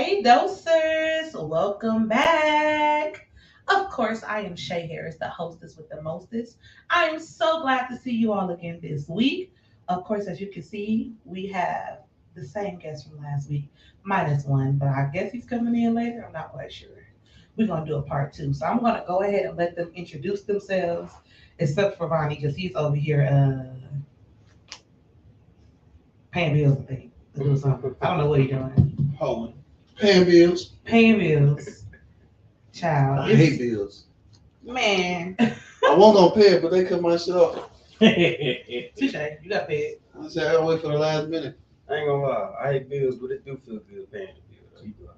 Hey, dosers, welcome back. Of course, I am Chae Harris, the hostess with the mostest. I am so glad to see you all again this week. Of course, as you can see, we have the same guest from last week, minus one, but I guess he's coming in later. I'm not quite sure. We're going to do a part two. So I'm going to go ahead and let them introduce themselves, except for Ronnie, because he's over here paying bills, I think. To do something. I don't know what he's doing. Holding. Paying bills. Paying bills. Child. I hate bills. Man. I won't gonna pay it, but they cut my shit off. Touche, you got paid. I said I gotta wait for the last minute. I ain't gonna lie, I hate bills, but it do feel good paying the bill. Though. You be like,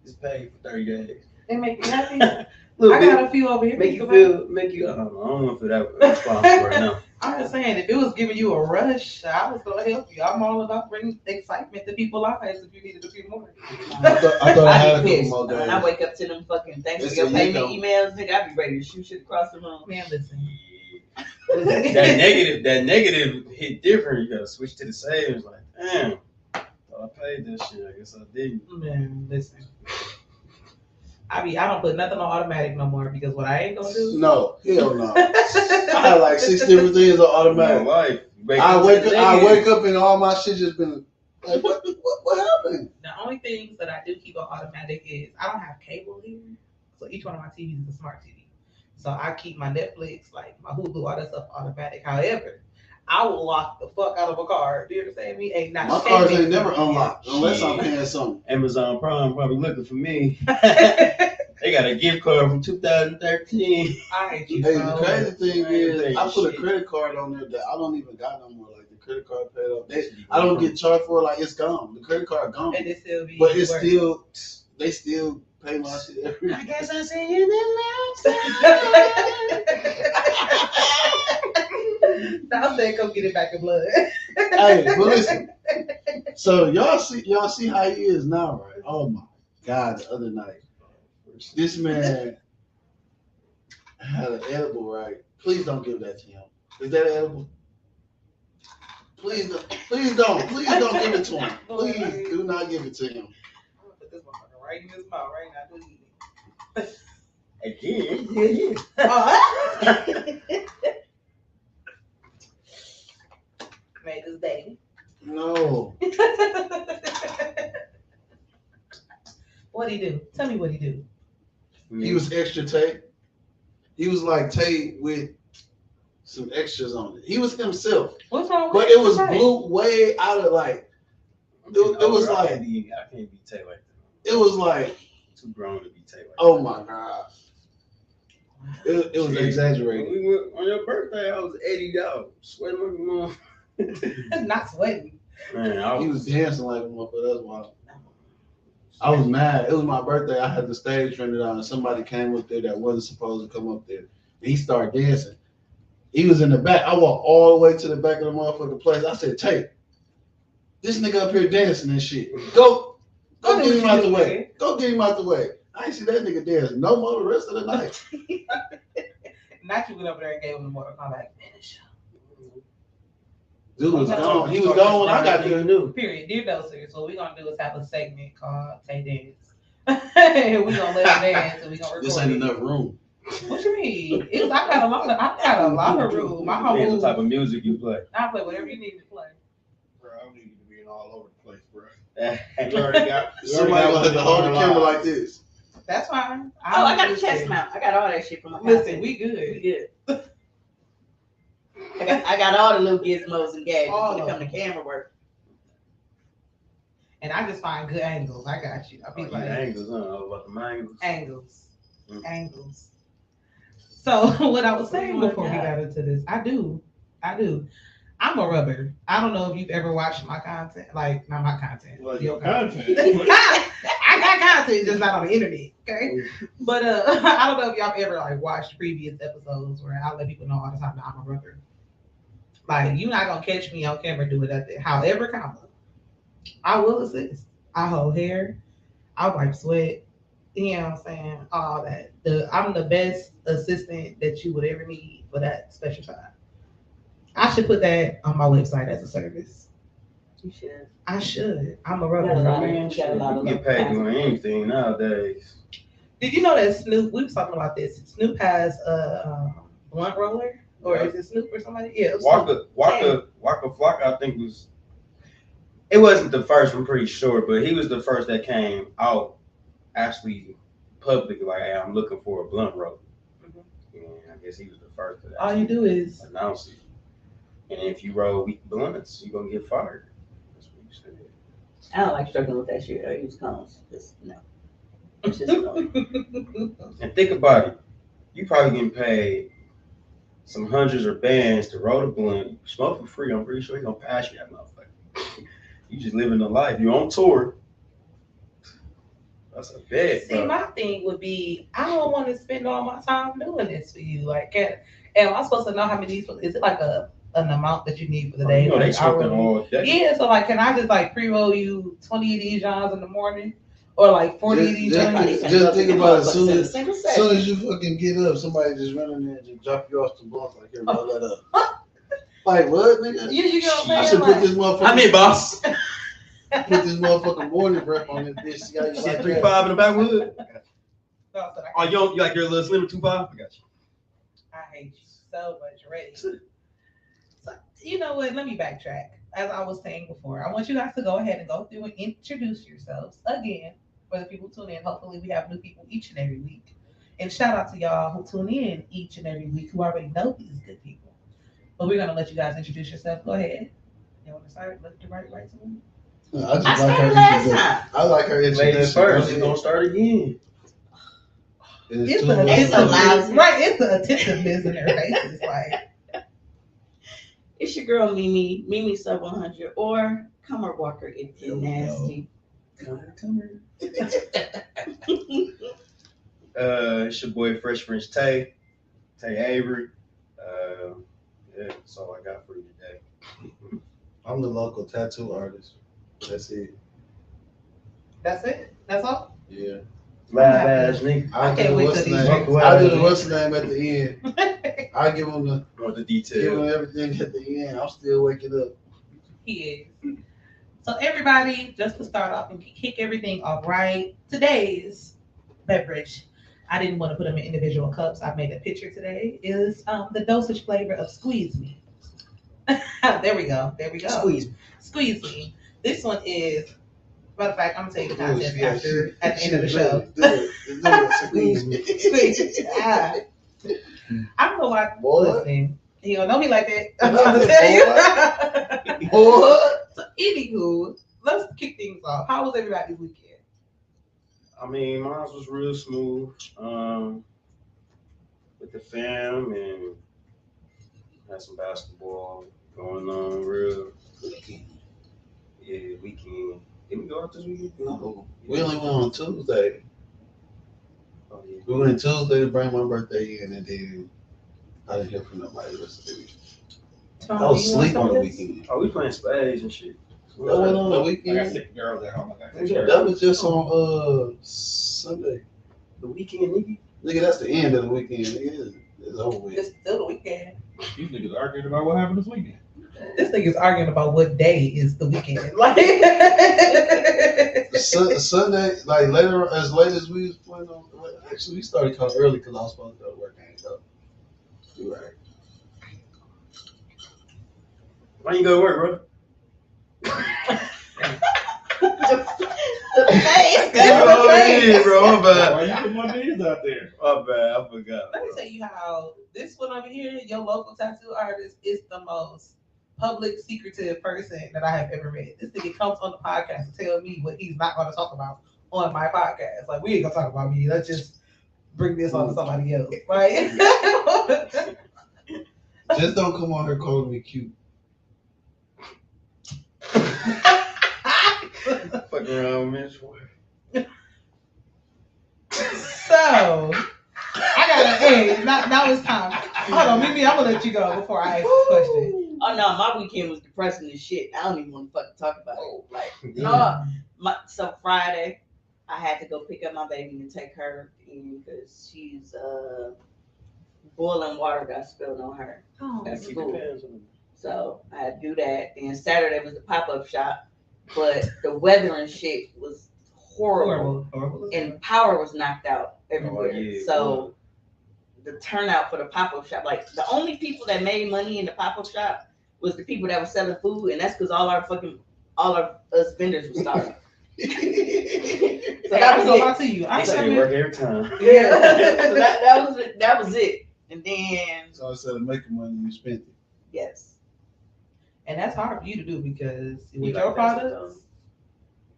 it's paid for 30 days. They make you happy. Look, I got a few over here. make you, I don't know, I don't want to feel that responsible right now. I'm just saying, if it was giving you a rush, I was gonna help you. I'm all about bringing excitement to people's lives if you needed a few more. I thought I had a be couple pissed. more When days. I wake up to them fucking thanks for Listen, your you payment don't. emails, nigga, I be ready to shoot shit across the room. Man, listen. that negative hit different. You gotta switch to the savings. Like, damn, thought I paid this shit. I guess I didn't. Man, listen. I don't put nothing on automatic no more because what I ain't gonna do. No, hell no. I have like 6 different things on My automatic. life. I wake up and all my shit just been like, what happened? The only things that I do keep on automatic is I don't have cable here, so each one of my TVs is a smart TV. So I keep my Netflix, like my Hulu, all that stuff automatic. However, I will lock the fuck out of a card. Do you understand me? Ain't not My cards ain't never unlocked unless I'm paying something. Amazon Prime probably looking for me. They got a gift card from 2013. I hate you. Hey, the so crazy thing is, Crazy I put a shit. credit card on there that I don't even got no more. Like the credit card paid off. I don't get charged for it. Like it's gone. The credit card gone. And it still be But it's working. still, they still pay my shit every. I guess I see you the last time. Now said, come get it back in blood. Hey, but listen. So y'all see how he is now, right? Oh my God! The other night, this man had an edible, right? Please don't give that to him. Is that edible? Please don't give it to him. Please do not give it to him. I'm gonna put this motherfucker right in his mouth right now. Do eat Again, it. Oh. Made his day. No. What'd he do? Tell me what he do. He was extra Tay. He was like Tay with some extras on it. He was himself. What's wrong with But it was blue way out of like, it was like, I can't be Tay like that. it was like, Too grown to be Tay like that. oh my God. It was Shit. exaggerated. When we went on your birthday, I was $80. Sweating like a mom. Not sweating. Man, I He was dancing like a motherfucker. That's why. I was mad. It was my birthday. I had the stage rented out, and somebody came up there that wasn't supposed to come up there. And he started dancing. He was in the back. I walked all the way to the back of the motherfucking place. I said, Tay, this nigga up here dancing and shit. Go get him out the way. Go get him out the way. I ain't see that nigga dancing no more the rest of the night. Not you went over there and gave him the Mortal Kombat finish. Dude was gone. He was gone when I got there. Period. Dear Dosers, what we're gonna do is have a segment called Tay Dance. We're gonna let him dance and we're gonna record This ain't it. enough room. What you mean? I got a lot of room. My whole Depends what type of music you play. I play whatever you need to play. Bro, I don't need you to be all over the place, bro. You already got. Somebody gonna have to hold the camera like this. That's fine. Oh, I got a chest mount. I got all that shit from my Listen, content. we good. We good. I got all the little gizmos and gadgets All when it of comes to camera work. And I just find good angles. I got you. I be like angles, huh? I was about the angles. angles. So what I was saying before we got into this, I do. I'm a rubber. I don't know if you've ever watched my content, like not my content. Well, your your content. I got content, just not on the internet. Okay, but I don't know if y'all ever like watched previous episodes where I let people know all the time that I'm a rubber. Like you're not gonna catch me on camera doing that. However, I will assist. I hold hair. I wipe sweat. You know what I'm saying? All that. I'm the best assistant that you would ever need for that special time. I should put that on my website as a service. You should. I should. I'm a We got a rubber. lot Man, of, shit, got a lot you of get local paid content. doing anything nowadays. Did you know that Snoop? We was talking about this. Snoop has a blunt roller, or Yeah. is it Snoop or somebody? Yeah, it was Snoop. Waka Flocka, I think it wasn't the first, I'm pretty sure, but he was the first that came out actually public, like, hey, I'm looking for a blunt roll. Mhm. And I guess he was the first to All you actually do is announce it. And if you roll weak blunts, you're gonna get fired. That's what you said. I don't like struggling with that shit. I use cones. Just no. It's just annoying. And think about it. You probably getting paid some hundreds or bands to roll the blunt. You smoke for free. I'm pretty sure he's gonna pass you that motherfucker. You just living the life. You on tour. That's a bet, see. bro. My thing would be, I don't want to spend all my time doing this for you. Like, am I supposed to know how many? Is it like an amount that you need for the day? You know they Like, smoking hourly? all day. Yeah, so like, can I just like pre-roll you 20 of these Johns in the morning, or like 40 of these Just, Johns? just think about it. As soon as, Single soon as session. you fucking get up, somebody just run in there and just drop you off the block like, here, roll that up. Like, what, nigga? You get what I'm I saying? should put Like, this motherfucker. How many, boss? Put this motherfucking morning breath on this bitch. See how you Shit, like 3-5 that? in the backwood. no, so Oh, you like your little slimmer 2-5? I got you. I hate you so much, Ready? So, you know what? Let me backtrack. As I was saying before, I want you guys to go ahead and go through and introduce yourselves again for the people tune in. Hopefully, we have new people each and every week. And shout out to y'all who tune in each and every week who already know these good people. But we're gonna let you guys introduce yourself. Go ahead. You want to start? Look to right to me. I just I like started her last introduction. time. I like her Ladies introduction. first. We're gonna start again. It's too the much. It's so lousy. right. It's the attentiveness in their faces. Like, It's your girl Mimi Sub 100, or Comer Walker if you're nasty. It's your boy Fresh Prince Tay Avery. Yeah, that's all I got for you today. I'm the local tattoo artist. That's it. that's it. That's all. Yeah. Lab ass nigga. I can't do wait what's till the these name. drinks I do start. the what's the name at the end. I give them Want the give them detail. everything at the end. I'm still waking up. He is. So everybody, just to start off and kick everything off right, today's beverage, I didn't want to put them in individual cups. I made a picture today. Is the dosage flavor of Squeeze Me. There we go. There we go. Squeeze Me. This one is. Matter of fact, I'm gonna tell you the contest after at the end of the show. Squeeze me. Squeeze. Ah. I don't know why. Boy. Listen, you don't know me like that. I'm trying to tell you. Boy. So, anywho, let's kick things off. How was everybody's weekend? I mean, mine was real smooth. With the fam and had some basketball going on real. Yeah, weekend. Did we go out this weekend? No, we only went on Tuesday. Oh, yeah. We went Tuesday to bring my birthday in, and then I didn't hear from nobody the rest of the week. Tony, I was you want asleep some on the of this? weekend. Oh, we playing spades and shit. That was on the I got weekend. 6 girls at home. I got 6 Yeah. girls. That was just on Sunday. The weekend, nigga. Nigga, that's the end of the weekend. Nigga, it's over with. It's still the weekend. You niggas arguing about what happened this weekend. This thing is arguing about what day is the weekend. Like, Sunday, like later, as late as we was playing on. Actually, we started kind of early because I was supposed to go to work. I ain't go. You right. Why you go to work, bro? Hey, bro. My bad. Why you put my names out there? My bad. I forgot. let me tell you how this one over here, your local tattoo artist, is the most public, secretive person that I have ever met. This nigga comes on the podcast to tell me what he's not going to talk about on my podcast. Like, we ain't gonna talk about me. Let's just bring this on to somebody else, right? Just don't come on here calling me cute. Fuck around, man. So I gotta hey, now it's time. Hold on, Mimi, I'm gonna let you go before I ask this question. Oh no, my weekend was depressing as shit. I don't even want to fucking talk about it. Like, so Friday, I had to go pick up my baby and take her in because she's boiling water got spilled on her. Oh, Keep your pants on. So I had to do that. Then Saturday was the pop-up shop, but the weather and shit was horrible. Horrible. And power was knocked out everywhere. yeah, So the turnout for the pop-up shop, like the only people that made money in the pop-up shop was the people that were selling food, and that's because all of us vendors were starving. So I was that gonna lie was it. to you. I They say come it in- work every time. Yeah. So that was it. And then So instead of making money, you spent it. yes. and that's hard for you to do because with You your like that products,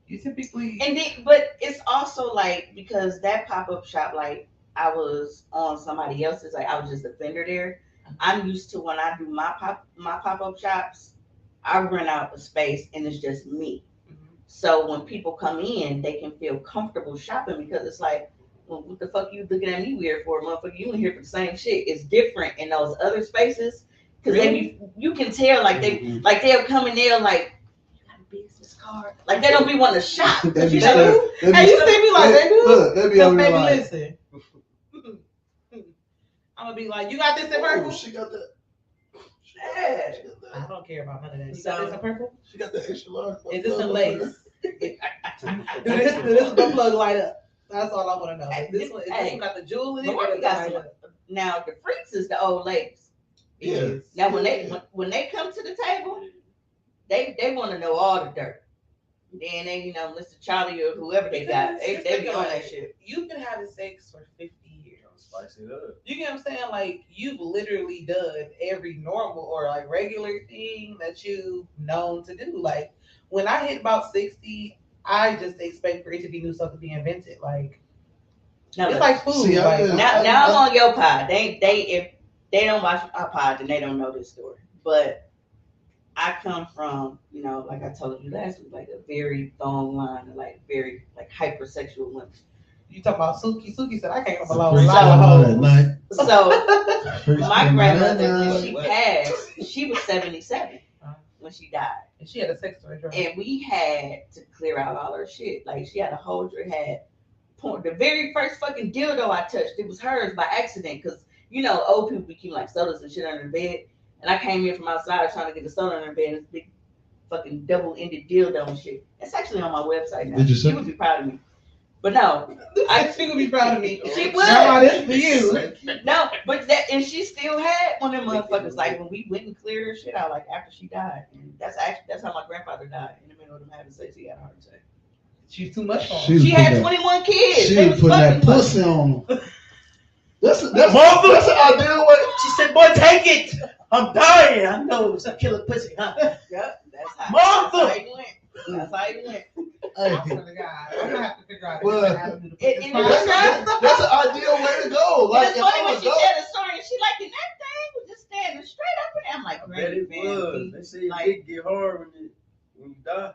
you typically And then, but it's also like because that pop-up shop, like I was on somebody else's, like I was just a vendor there. I'm used to when I do my pop-up shops, I rent out a space and it's just me. So when people come in, they can feel comfortable shopping because it's like, well, what the fuck you looking at me weird for, motherfucker? You in here for the same shit. It's different in those other spaces because you can tell like they'll come in there like, you got a business card, like they don't be wanting to shop. They be You know? staring- they be Hey, you staring- see me like they do? Look, they be Because over there baby, like, listen. I'm gonna be like, you got this in oh, purple? she got that. Yeah. She got I that. don't care about none of that. You So- got this in purple? She got that extra large. Is this in lace? Do this the plug light up? That's all I want to know. Is this one got the jewel in it? But Or we does got it some. light up? Now the freaks is the old ladies. Yeah. Now when they come to the table, they want to know all the dirt. Then they Mr. Charlie or whoever they got, Because they be think on about that it. shit. You've been having sex for 50 years. Spice it up. You get what I'm saying? Like you've literally done every normal or like regular thing that you've known to do. Like when I hit about 60, I just expect for it to be new stuff to be invented. Like Now, it's look, like food. See, like, now I'm on your pod. They if they don't watch our pod, then they don't know this story. But I come from, like I told you last week, like a very long line of like very like hypersexual women. you talk about Suki. Suki said I came from a Freaks lot come out at of hoes. night. So Freaks my come out at grandmother, when night. she passed, she was 77 when she died. And she had a sex story. Right? And we had to clear out all her shit. Like she had a holder, had porn. The very first fucking dildo I touched, it was hers by accident. Cause old people be keeping like sodas and shit under the bed. And I came in from outside trying to get the soda under the bed. And this big fucking double-ended dildo and shit. It's actually on my website now. Did you She say- would be proud of me. But no, She would be proud of me. She would. Grandma, this for you. no, but and she still had one of them motherfuckers. Like when we went and cleared her shit out, like after she died. And that's how my grandfather died in the middle of them having sex. He had a heart attack. She's too much for She him. was She had putting 21 kids. She They was was putting that fucking pussy on them. That's an ideal way. She said, boy, take it. I'm dying. I know it was a killer pussy, huh? Yep, that's how Mother! it went. That's how it went. I Hey, swear to God, I'm gonna have to figure out Well, how to do the it- podcast. that's an ideal way to go. And Like, it's if funny I'm when a she dog, said the story, and she like, and that thing was just standing straight up in there. I'm like, I bet it Granny, was. They say like- it get hard when you die.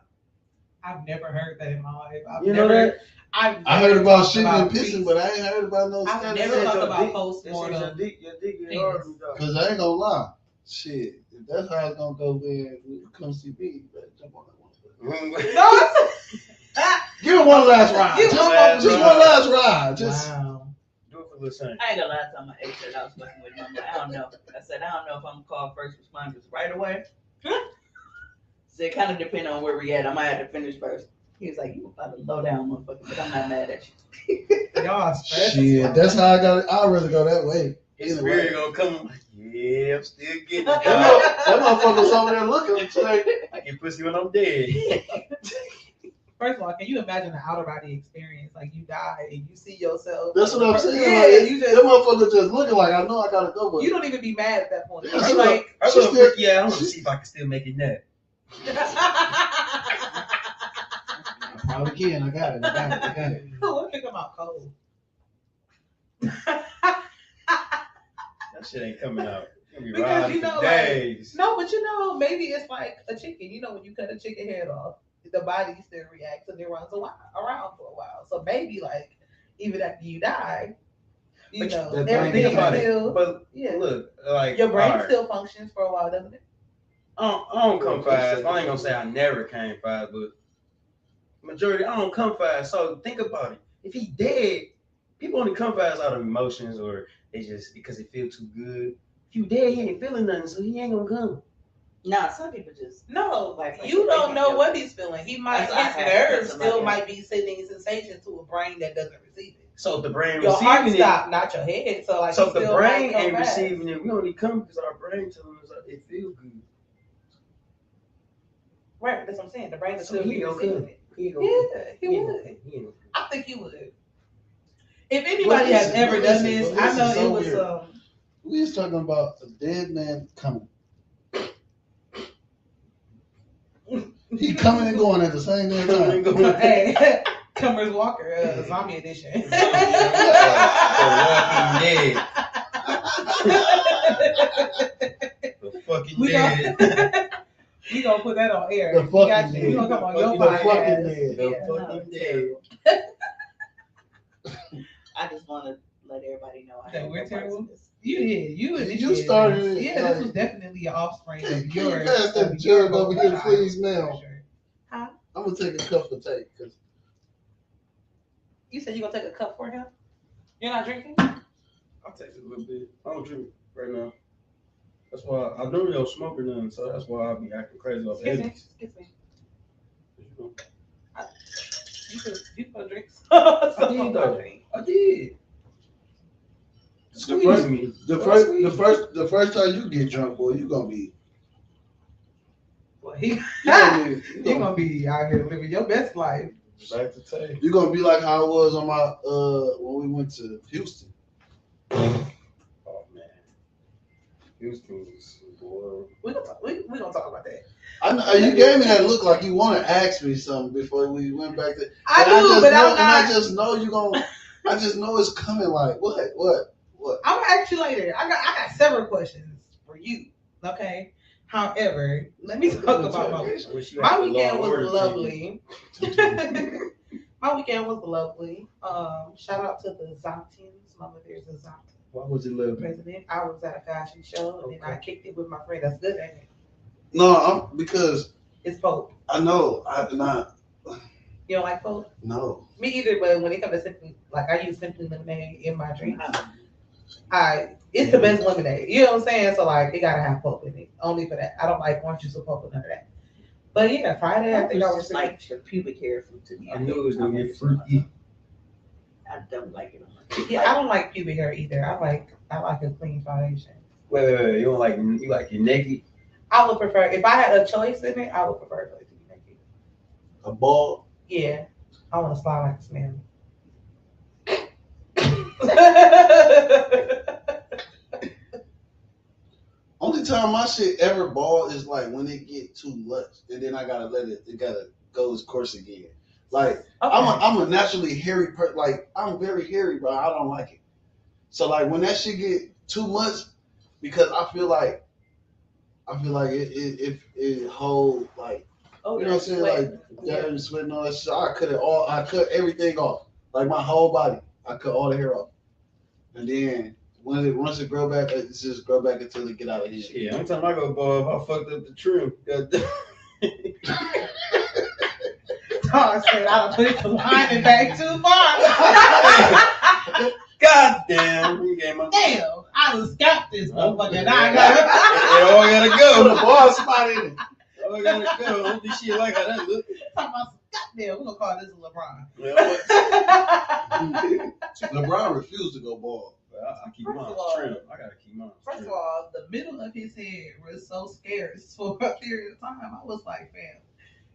I've never heard that in my life. You know that? I heard about shitting and pissing, but I ain't heard about no I've stuff. never They talked said about your post-mortem. your dick get hard when you die. Cause I ain't gonna lie, shit. If that's how it's gonna go, then you come see me. You better jump on that one. Give it one last ride. Give it Just one last one ride. last ride. Just Wow. Do it for Lil Saint. I ain't gonna lie to my ex said I was fucking with him. I'm like, I don't know. I said, I don't know if I'm gonna call first responders right away. So it kind of depends on where we at. I might have to finish first. He was like, you about to low down, motherfucker, but I'm not mad at you. Y'all stressed. shit. That's how I got it. I'd rather go that way. His Either way. spirit gonna come. I'm like, yeah, I'm still getting it. That dog. motherfucker's over there looking at you like, I get pussy when I'm dead. First of all, can you imagine the outer body experience? Like you die and you see yourself. that's what I'm saying. Yeah, Like, you that just motherfucker just looking like, I know I gotta go, but you don't even be mad at that point. Yeah, You're she like, I She look still- freaky. Yeah, I'm gonna see if I can still make it nut. I probably can. I got it. I got it. what pick them out cold? That shit ain't coming out. It's gonna be Because riding you know, for like, days. No, but maybe it's like a chicken. When you cut a chicken head off, the body still reacts and it runs around for a while. So maybe like even after you die, But that everything Think about is it. still But yeah. look, like Your brain alright, still functions for a while, doesn't it? I don't come fast. I ain't gonna say I never came fast, but majority I don't come fast. So think about it. If he dead, people only come fast out of emotions or they just because it feel too good. If you dead, he ain't feeling nothing, so he ain't gonna come. No, some people just No, like you they don't can know feel what it. he's feeling. He might, That's why I his had to cut nerves somebody still off. might be sending sensation to a brain that doesn't receive it. So if the brain Your heart receiving it, stop, not your head. So like, so he if the still brain might come ain't fast. receiving it, we only come because our brain telling us it feels good. Right, that's what I'm saying. The brain is So still he don't receiving come. it. He ain't gonna Yeah, he ain't would. gonna come. He ain't gonna come. I think he would. If anybody has listen, ever but done listen, this, but I know listen, it so was weird. We was talking about a dead man coming. He coming and going at the same damn Coming and time. going. Hey, Cummers Walker, zombie edition. The Walking Dead. The fucking We dead. We gonna put that on air. The We got fucking you. We gonna come on your The fucking podcast. dead. The Yeah. fucking dead. I just want to let everybody know I That have we're no parts terrible? in this. You did. You You started it, Yeah, like- this was definitely your offspring Can of you yours. pass that of your jug over here, child, please, for ma'am? sure. Huh? I'm gonna take a cup for take. Cause You said you're gonna take a cup for him? You're not drinking? I'll take a little bit. I don't drink right now. That's why I don't really smoke or nothing, so that's why I be acting crazy off Excuse me. edges. Excuse me. You You could drink I some did of my though. drink. I did. the Squeeze first, me. the first time you get drunk, boy, you gonna be. Well, he You gonna be, you gonna be out here living your best life. Back to tape. you gonna be like how I was on my when we went to Houston. Oh man. Houston was boy. We gonna talk about that. I know, you gave me that look like you want to ask me something before we went back there. I And do, just but know, I'm and I not. just know you gonna. I just know it's coming. Like what? I'm gonna ask you later. I got several questions for you. Okay. However, let me talk about my weekend. My weekend was lovely. My weekend was lovely. Shout out to the Zontins. Mama, there's a Zontin Why was it lovely? president. I was at a fashion show and then I kicked it with my friend. That's good, ain't it? No, because It's Pope. I know I not. You don't like Pope? No. Me either, but when it comes to simply, like I use simply lemonade in my drink. It's the best lemonade. You know what I'm saying? So like it gotta have pulp in it. Only for that. I don't like orange juice or pulp or none of that. But yeah, Friday I think I was like like the pubic hair from to me. I knew it was gonna get fruity. I don't like it. yeah, I don't like pubic hair either. I like a clean foundation. Wait. You don't like your naked? I would prefer if I had a choice in it, I would prefer it to be naked. A ball. Yeah. I wanna slide like a snail. Only time my shit ever ball is like when it get too much, and then I gotta let it. It gotta go its course again. Like Okay. I'm a naturally hairy person. Like I'm very hairy, bro. I don't like it. So like when that shit get too much, because I feel like it hold like Oh, you know what I'm saying, like that and sweating all that shit. I cut everything off, like my whole body. I cut all the hair off, and then once it grow back, it just grow back until it get out of here. Yeah, every time I go bald, I fucked up the trim. Dog said I done put the line back too far. God damn, you gave my Damn, I done scalped this motherfucker. And I It got all gotta Put go. a ball spot in it. All gotta go. I don't think she like how that look. talking about some goddamn. We're gonna call this LeBron. Yeah, LeBron refused to go bald. I keep First mine of all- trim. I gotta keep mine. First trim. of all, the middle of his head was so scarce for a period of time. I was like, fam,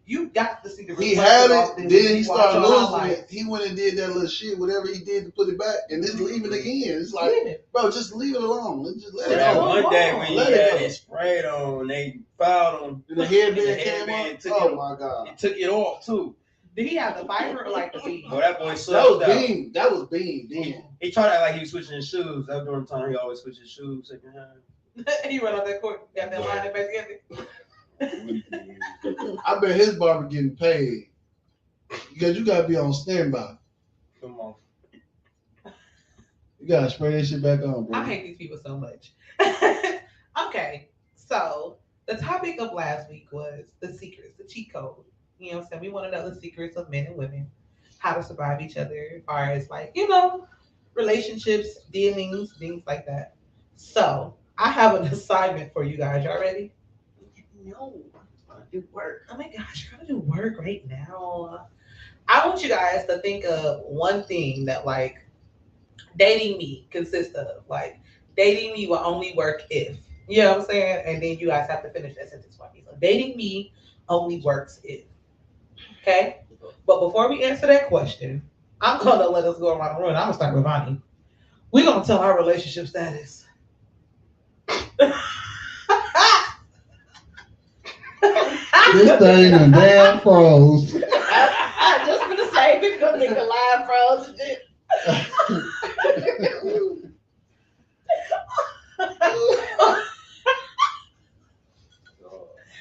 you got to see the He reflection had off it, this then when he you started watch your losing highlights. it. He went and did that little shit, whatever he did to put it back, and then leave it again. It's like, Yeah. bro, just leave it alone. Let's just let So it that go. one- one day when he Let had it go. it sprayed on, they fouled on. And the headband And the came headband up. took Oh it- my god. It took it off too. Did he have the fiber or like the bead? Oh, that boy That was sucked out. Beam. That was Beam. Then. He tried to act like he was switching his shoes. That was during the time he always switched his shoes second hand. He run out that court, got that line back together. I bet his barber getting paid because you gotta be on standby. Come on. You gotta spray that shit back on, bro. I hate these people so much. Okay, so the topic of last week was the secrets, the cheat code. You know what I'm saying? We want to know the secrets of men and women, how to survive each other, as far as like, relationships, dealings, things like that. So I have an assignment for you guys. Y'all ready? do work. Oh my gosh, you're gonna do work right now. I want you guys to think of one thing that like dating me consists of. Like dating me will only work if. You know what I'm saying? And then you guys have to finish that sentence for me. So dating me only works if. Okay? But before we answer that question, I'm gonna let us go around the room. I'm gonna start with Vonnie. We're gonna tell our relationship status. This thing and damn froze. I just gonna say we're gonna think of live froze and shit.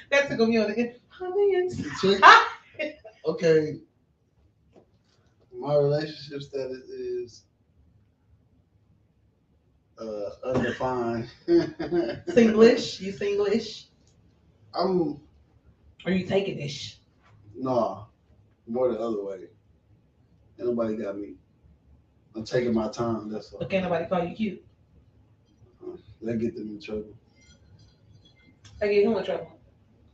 That took me on the end. Okay, my relationship status is undefined. Singlish? You singlish? I'm Or you taking ish? nah, more the other way. Ain't nobody got me. I'm taking my time. That's all. But can't nobody call you cute? That get them in trouble. I get who in trouble?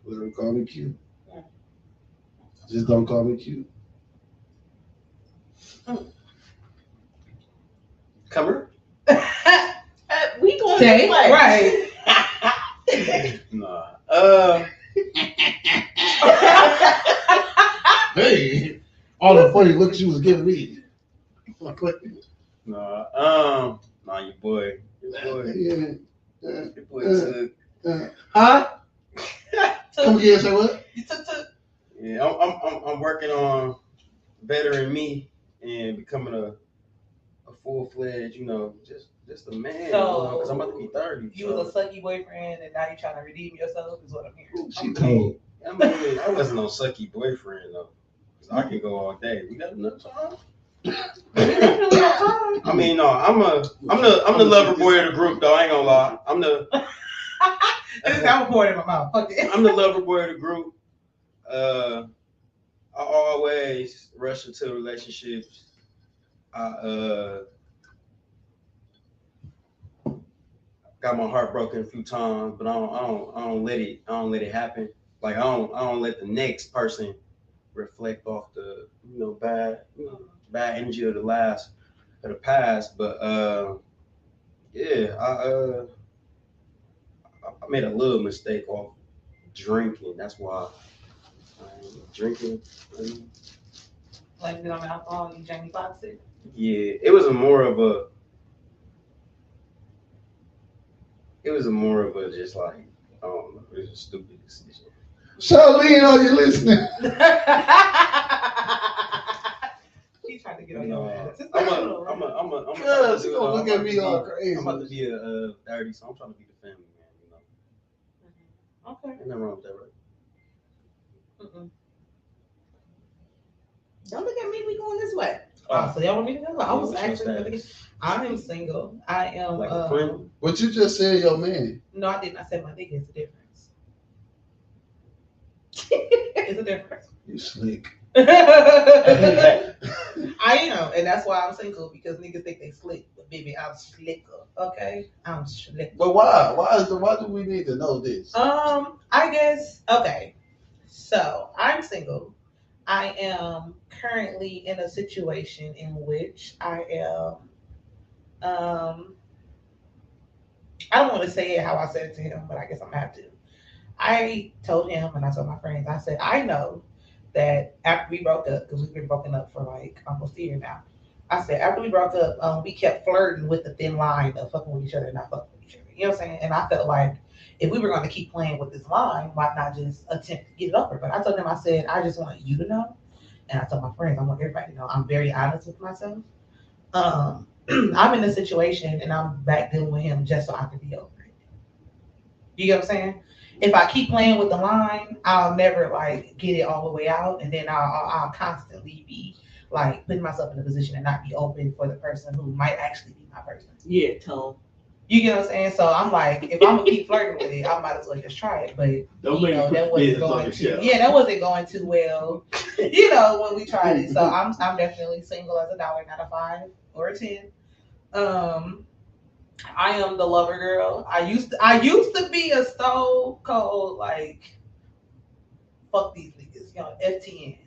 Let them call me cute. Yeah. Just don't call me cute. Comer? We going Chae, this way. right. Nah. Hey, all the funny looks you was giving me. Nah. Nah, your boy. Yeah. Your boy took. Huh? Come again, say what? You took. Yeah, I'm working on bettering me and becoming a full fledged, just a man. So, Because I'm about to be 30. You was a sucky boyfriend and now you trying to redeem yourself is what I'm hearing. She told. I mean, I wasn't no sucky boyfriend though. 'Cause I can go all day. We got enough time. I mean, no, I'm the lover boy of the group though. I ain't gonna lie. I'm I'm pouring in my mouth. Fuck it. I'm the lover boy of the group. I always rush into relationships. I got my heart broken a few times, but I don't let it happen. Like I don't let the next person reflect off the bad energy of the past. But yeah, I made a little mistake off drinking. That's why I ain't drinking. Like it on alcohol, you Jamie Foxx it. Yeah, it was a more of a just like I don't know. It was a stupid decision. Charlene, are you listening? He tried to get on your ass. I'm Cuz he gonna look at me all crazy. I'm about to be a 30, so I'm trying to be the family man. Okay. Ain't nothing wrong with that, right? Mm-mm. Don't look at me. We going this way. So y'all want me to go? I was what's your actually gonna status? I am single. I am Like a friend? What you just said, your man. No, I didn't. I said my nigga is a difference. It's a difference. You slick. I am, and that's why I'm single because niggas think they slick, but baby, I'm slicker. Okay, I'm slick. But why? Why do we need to know this? I guess okay. So I'm single. I am currently in a situation in which I am. I don't want to say it how I said it to him, but I guess I'm gonna have to. I told him and I told my friends. I said I know that after we broke up, because we've been broken up for like almost a year now. I said after we broke up, we kept flirting with the thin line of fucking with each other and not fucking with each other. You know what I'm saying? And I felt like if we were going to keep playing with this line, why not just attempt to get it over? But I told him, I said, I just want you to know, and I told my friends, I want everybody to know, I'm very honest with myself. I'm in a situation and I'm back dealing with him just so I can be over it. You get what I'm saying? If I keep playing with the line, I'll never like get it all the way out, and then I'll constantly be like putting myself in a position and not be open for the person who might actually be my person. Yeah, Tone. You get what I'm saying? So I'm like, if I'm gonna keep flirting with it, I might as well just try it. But Don't make it that wasn't going that wasn't going too well. When we tried it. So I'm definitely single as a dollar, not a 5 or a 10. I am the lover girl. I used to be a stone cold like fuck these niggas, you know, FTN.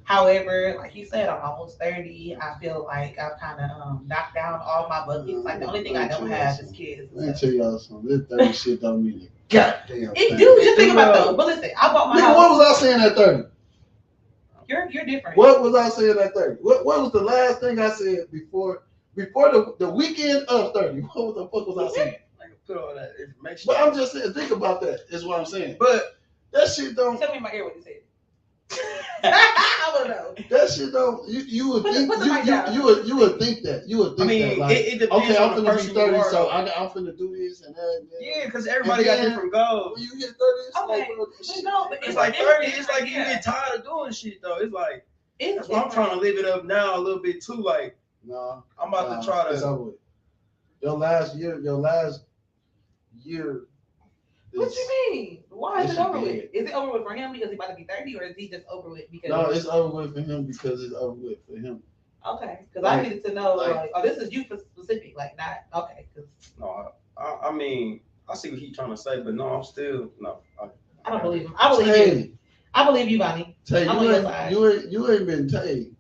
However, like you said, I'm almost 30. I feel like I've kind of knocked down all my buckets. Like the only thing I don't have is kids. Let me tell y'all something. This 30 shit don't mean a goddamn It thing. do. Just think about though. But listen, I bought my Nigga, house. what was I saying at 30? You're different. What was I saying at 30? What was the last thing I said before the weekend of 30? What the fuck was I saying? Like put all that information. But I'm just saying, think about that. Is what I'm saying. But That shit don't. Tell me in my ear what you said. I don't know. That shit don't. You would think. Put the mic down. You would think that. You would think I mean, that. Like, it depends okay, on I'm the finna be person 30, you are. so I'm finna do this and that. And that. Yeah, because everybody And got then- different goals. When you hit 30, it's Okay. like, bro, this But shit. no, but It's like 30. It's like you get tired of doing shit though. It's like that's why I'm trying to live it up now a little bit too. Like No, I'm about to try it's to. over with. Your last year. What you mean? Why is This it over shit with? dead. Is it over with for him because he about to be 30, or is he just over with because? No, it's over with for him because it's over with for him. Okay, because I needed to know, like- oh, this is you specific, like not okay. Cause No, I mean I see what he's trying to say, but no, I'm still no. I don't believe him. I believe you. Tay, I believe you, Bonnie. Tay, I'm on your side. you ain't been Tay.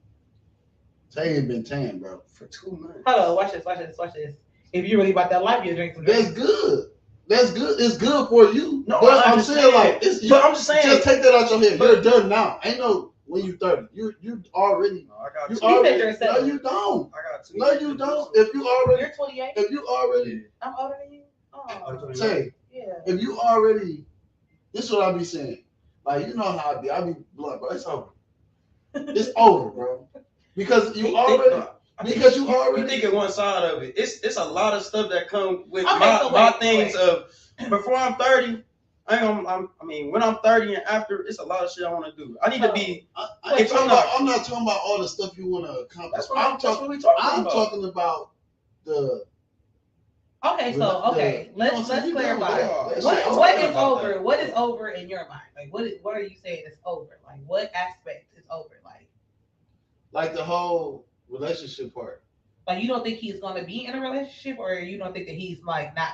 Tay ain't been tan, bro. For 2 months. Hold on, watch this. If you really about that life, you drink some. That's good. That's good. It's good for you. No, but I I'm saying understand. like, it's, But I'm just saying. just take that out your head. But- You're done now. Ain't no when you 30. You already. No, I got You two. already. you're No, settled. you don't. I got 2. No, you don't. If you already. You're 28. If you already. I'm older than you. Oh, Oh, Say, yeah. if you already. This is what I be saying. Like, you know how I be. I be blunt, bro. It's over. It's over, bro. Because you already. Because you already. You thinking one side of it. It's a lot of stuff that come with Okay, my, so my wait, things of before I'm 30. I mean, when I'm 30 and after, it's a lot of shit I want to do. I need to be. If I'm not talking about all the stuff you want to accomplish. That's what I'm talking. we talking I'm about. talking about the. Okay, so okay, let's clarify. Let's What talk is about over? that. What is over in your mind? Like what are you saying is over? Like what aspect is over? Like the whole relationship part. Like you don't think he's gonna be in a relationship, or you don't think that he's like not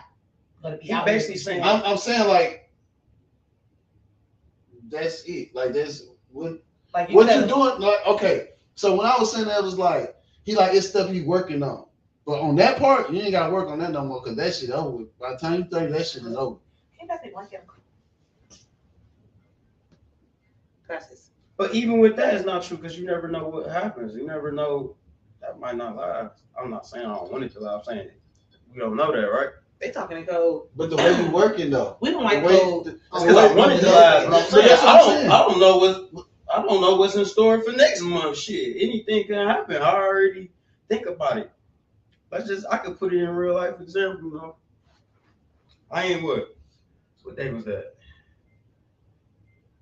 gonna be He out basically here? saying- I'm saying like that's it. Like that's what like what said- you doing. Like okay, so when I was saying that, it was like he like it's stuff he working on. But on that part, you ain't got to work on that no more because that shit over with. By the time you 30, that shit is over. Can you pass me one camera? Gracias. But even with that, it's not true because you never know what happens. You never know that might not last. I'm not saying I don't want it to last. I'm saying we don't know that, right? They talking in code. But the way you working though, We don't the like way, code. It's because I want it to last. But I'm saying that's what I'm saying. I don't know what's in store for next month. Shit, anything can happen. I already think about it. I could put it in real life example. You know, I ain't what day was that?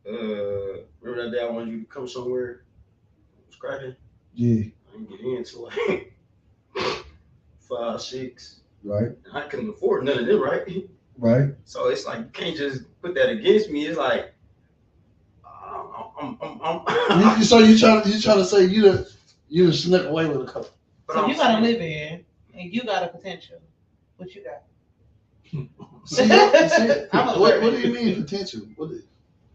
Remember that day I wanted you to come somewhere? It was cracking. Yeah, I didn't get into it. 5, 6. right, I couldn't afford none of them, right? right. So it's like you can't just put that against me. It's like So you trying to say you done snuck away with a couple? but So I'm you gotta saying- live in, and you got a potential. What you got? See, I'm a what do servant. you mean potential?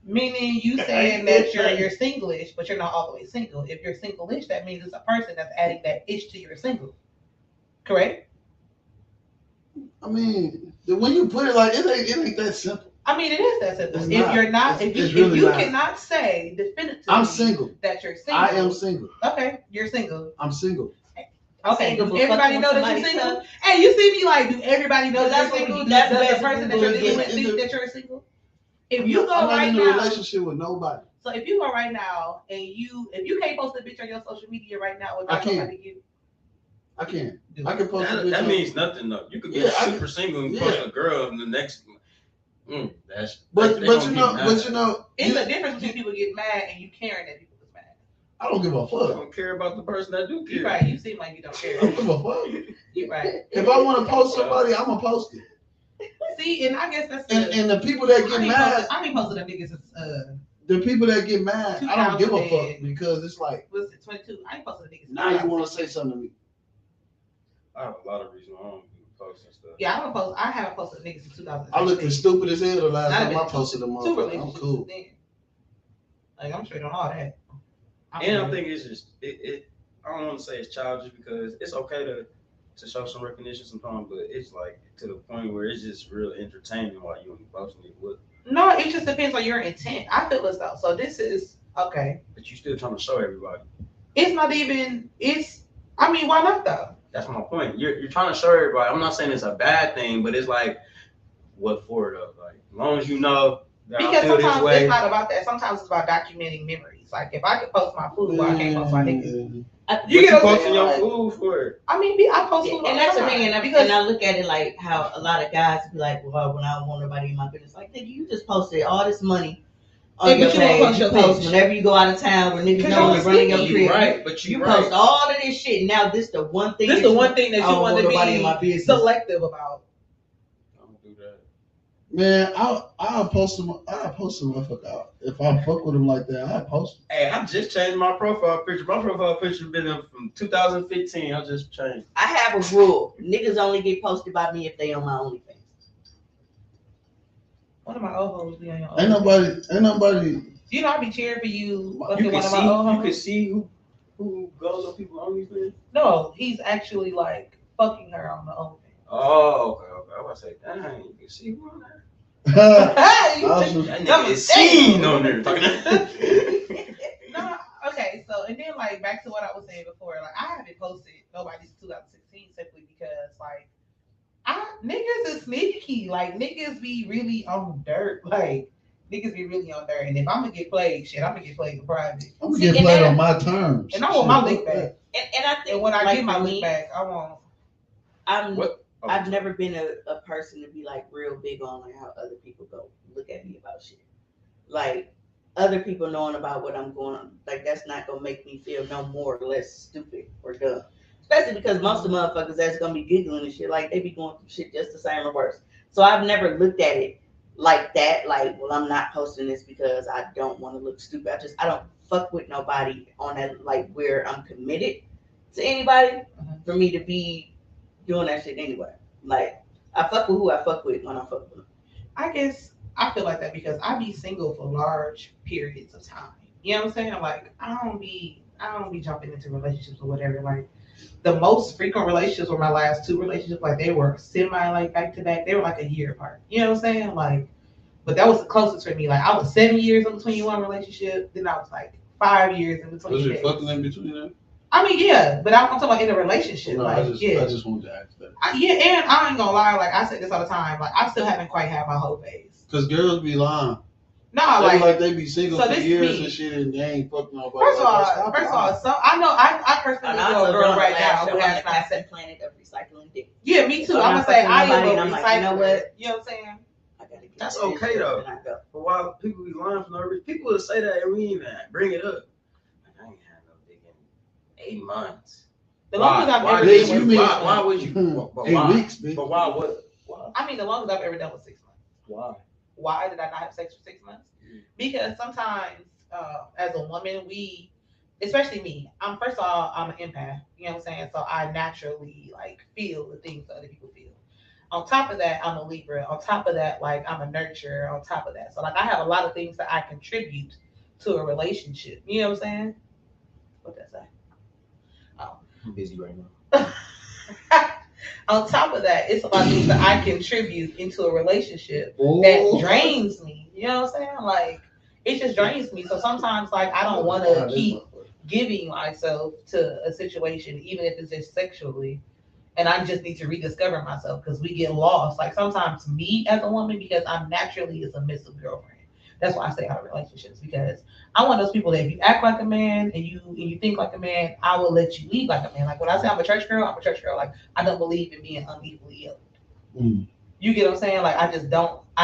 Meaning you saying that you're single-ish, but you're not all the way single. If you're single-ish, that means it's a person that's adding that ish to your single. Correct? I mean, when you put it like it ain't that simple. I mean, it is that simple. It's If not. you're not, It's if really you not. cannot say definitively I'm single. that you're single. I am single. Okay, you're single. I'm single. Okay, Single, does but everybody fucking know that somebody you're single? else. Hey, you see me like, do everybody know that That's you're what single? we do. That's Does the basically person that what you're we dealing do. with think that you're single? If you go I'm not right in a now, relationship with nobody. so if you go right now and if you can't post a picture on your social media right now I without can't. somebody you I can. do I can post a That picture. means nothing though. You could be Yeah, I super single and yeah. post a girl in the next. That's But they but gonna you get know, mad. but you know, It's a difference between people get mad and you caring that people get mad. I don't give a I fuck. don't care about the person that do You care. right. You seem like you don't I care. don't give a fuck. You right. If I want to post somebody, I'm gonna post it. See, and I guess that's And the people that get mad, I ain't posted them niggas since the people that get mad, I don't give a 2000 fuck because it's like was it 22? I ain't posted them niggas. now you want to say something to me. I have a lot of reasons I don't do posts and stuff. Yeah, I haven't posted niggas since 2000. I looked as stupid as hell the last Not time even I posted a two motherfucker. I'm relationships cool. then. Like I'm straight on all that. And I think it's just it. I don't want to say it's childish because it's okay to show some recognition sometimes, but it's like to the point where it's just real entertaining while you posting it. What? No, it just depends on your intent. I feel as though. So this is okay. But you still trying to show everybody. It's not even. It's. I mean, why not though? That's my point. You're trying to show everybody. I'm not saying it's a bad thing, but it's like what for though? Like as long as you know that I Because feel this sometimes way. it's not about that. Sometimes it's about documenting memories. Like if I could post my food, well, I can't post my niggas. You get what I'm posting saying? your Like, food for? I mean, I post food, all and that's the time. thing, and I look at it like how a lot of guys be like, well, when I don't want nobody in my business, like, nigga, you just posted all this money on Yeah, your but you won't page. post You your post page. whenever you go out of town, when niggas 'Cause know you're you're running your sneaky. crib. Right, but You right. post all of this shit, and now this the one thing. This is the one thing that I you don't want to nobody in my be business. selective about. Don't do that. Man, I'll post some. I'll post some motherfucker out. If I fuck with him like that, I'll post him. Hey, I just changed my profile picture. My profile picture been up from 2015. I just changed. I have a rule: niggas only get posted by me if they on my OnlyFans. One of my old hoes be on your Ain't own. nobody. You know, I be cheering for you. You Fucking can one of see. my old You can hoes. see who goes on people OnlyFans. No, he's actually like fucking her on the OnlyFans. Oh, okay. I was about to say, dang, you can see who on there. Hey, you I was think- just- That That nigga was is seen on there. No, okay, so and then like back to what I was saying before, like I haven't posted nobody's 2016 simply because like niggas is sneaky. Like niggas be really on dirt. Like niggas be really on dirt. And if I'm gonna get played, shit, I'm gonna get played in private. I'm gonna get played on my terms. And I want my Shit, lick fuck back. And I think And when I like, get my for lick me, back, I want What? Oh, I've never been a person to be like real big on like how other people go look at me about shit. Like other people knowing about what I'm going, like that's not gonna make me feel no more or less stupid or dumb. Especially because most of the motherfuckers that's gonna be giggling and shit, like they be going through shit just the same or worse. So I've never looked at it like that. Like, well, I'm not posting this because I don't want to look stupid. I don't fuck with nobody on that like where I'm committed to anybody for me to be doing that shit anyway. Like I fuck with who I fuck with when I fuck with them. I guess I feel like that because I be single for large periods of time. You know what I'm saying? Like I don't be jumping into relationships or whatever. Like the most frequent relationships were my last two relationships. Like they were semi like back to back. They were like a year apart. You know what I'm saying? Like, but that was the closest for me. Like I was 7 years in between one relationship. Then I was like 5 years in between. Was it days. fucking in between them? I mean, yeah, but I'm talking about in a relationship. No, like, I yeah. just wanted to ask that. Yeah, and I ain't gonna lie. Like I say this all the time. Like I still haven't quite had my whole phase. Cause girls be lying. Nah, They like, like they be single so for this years me. and shit, and they ain't fucking nobody. First of Like, all, stop lying. so I know I personally And know also a girl doing right the now last who show on has the not Captain said. Planet of recycling dick. Yeah, me too. So I'm I'm gonna say fucking I am nobody, a and I'm recycler. like, you know what? You know what I'm saying? I gotta get That's that okay, shit, though. and I go. But why people be lying for no reason? People will say that and we ain't even bring it up. Like, I ain't had no dick in 8 months. The longest I've Why ever did done you was mean- 6 why months. would you? But 8 why? weeks, bitch. But why? Why? I mean, the longest I've ever done was 6 months. Why? Why did I not have sex for 6 months? Because sometimes, as a woman, especially me, first of all, I'm an empath. You know what I'm saying? So I naturally like feel the things that other people feel. On top of that, I'm a Libra. On top of that, like I'm a nurturer. On top of that, so like I have a lot of things that I contribute to a relationship. You know what I'm saying? What that say? I'm busy right now. On top of that, it's a lot of things that I contribute into a relationship that Oh. drains me. You know what I'm saying? Like it just drains me. So sometimes like I don't want to keep giving myself to a situation, even if it's just sexually. And I just need to rediscover myself because we get lost. Like sometimes me as a woman, because I'm naturally a submissive girlfriend. That's why I stay out of relationships because I'm one of those people that if you act like a man and you think like a man, I will let you lead like a man. Like when I say I'm a church girl, I'm a church girl. Like I don't believe in being unequally yoked. Mm. You get what I'm saying? Like I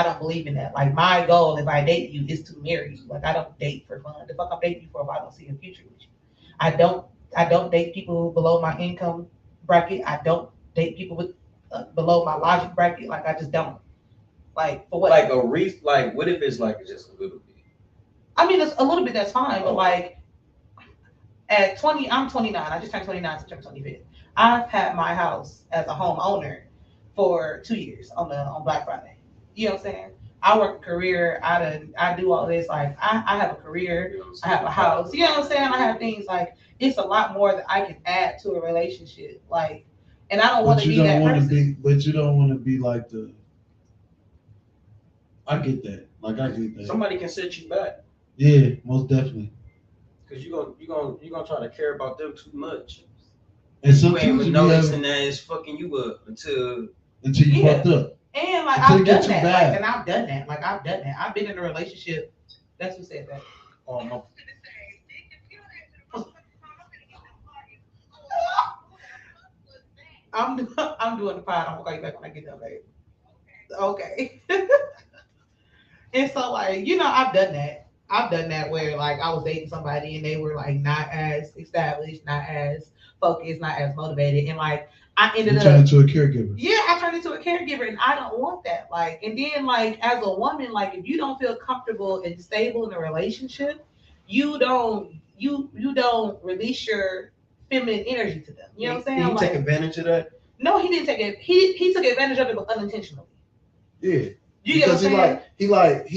don't believe in that. Like my goal if I date you is to marry you. Like I don't date for fun. The fuck I'm dating you for if I don't see a future with you. I don't date people below my income bracket. I don't date people with below my logic bracket. Like I just don't. Like for what? Like like what if it's like just a little bit? I mean, it's a little bit. That's fine. But like at 20, I'm 29. I just turned 29 September 25th. I've had my house as a homeowner for 2 years on Black Friday. You know what I'm saying? I work a career. I do all this. Like I have a career. I have a house. You know what I'm saying? I have things like it's a lot more that I can add to a relationship. Like, and I don't want But to you be don't that want to person. be. But you don't want to be like the. I get that. Like I get that. Somebody can set you back Yeah, most definitely. because you gonna try to care about them too much. And You ain't sometimes even you be noticing having that it's fucking you up until until you Yeah. fucked up. And like Until I've it get done too that. bad. Like, and I've done that. Like I've done that. I've been in a relationship. That's who said that. oh my. I'm doing the pod. I'm gonna call you back when I get done, babe. Okay. And so like, I've done that. I've done that where like I was dating somebody and they were like not as established, not as focused, not as motivated. And like I ended You turn up into a caregiver. yeah, I turned into a caregiver and I don't want that. Like and then like as a woman, like if you don't feel comfortable and stable in a relationship, you don't release your feminine energy to them. You know what I'm saying? He take Like advantage of that. no, he didn't take it. He took advantage of it but unintentionally. Yeah. You get what Because I'm saying? he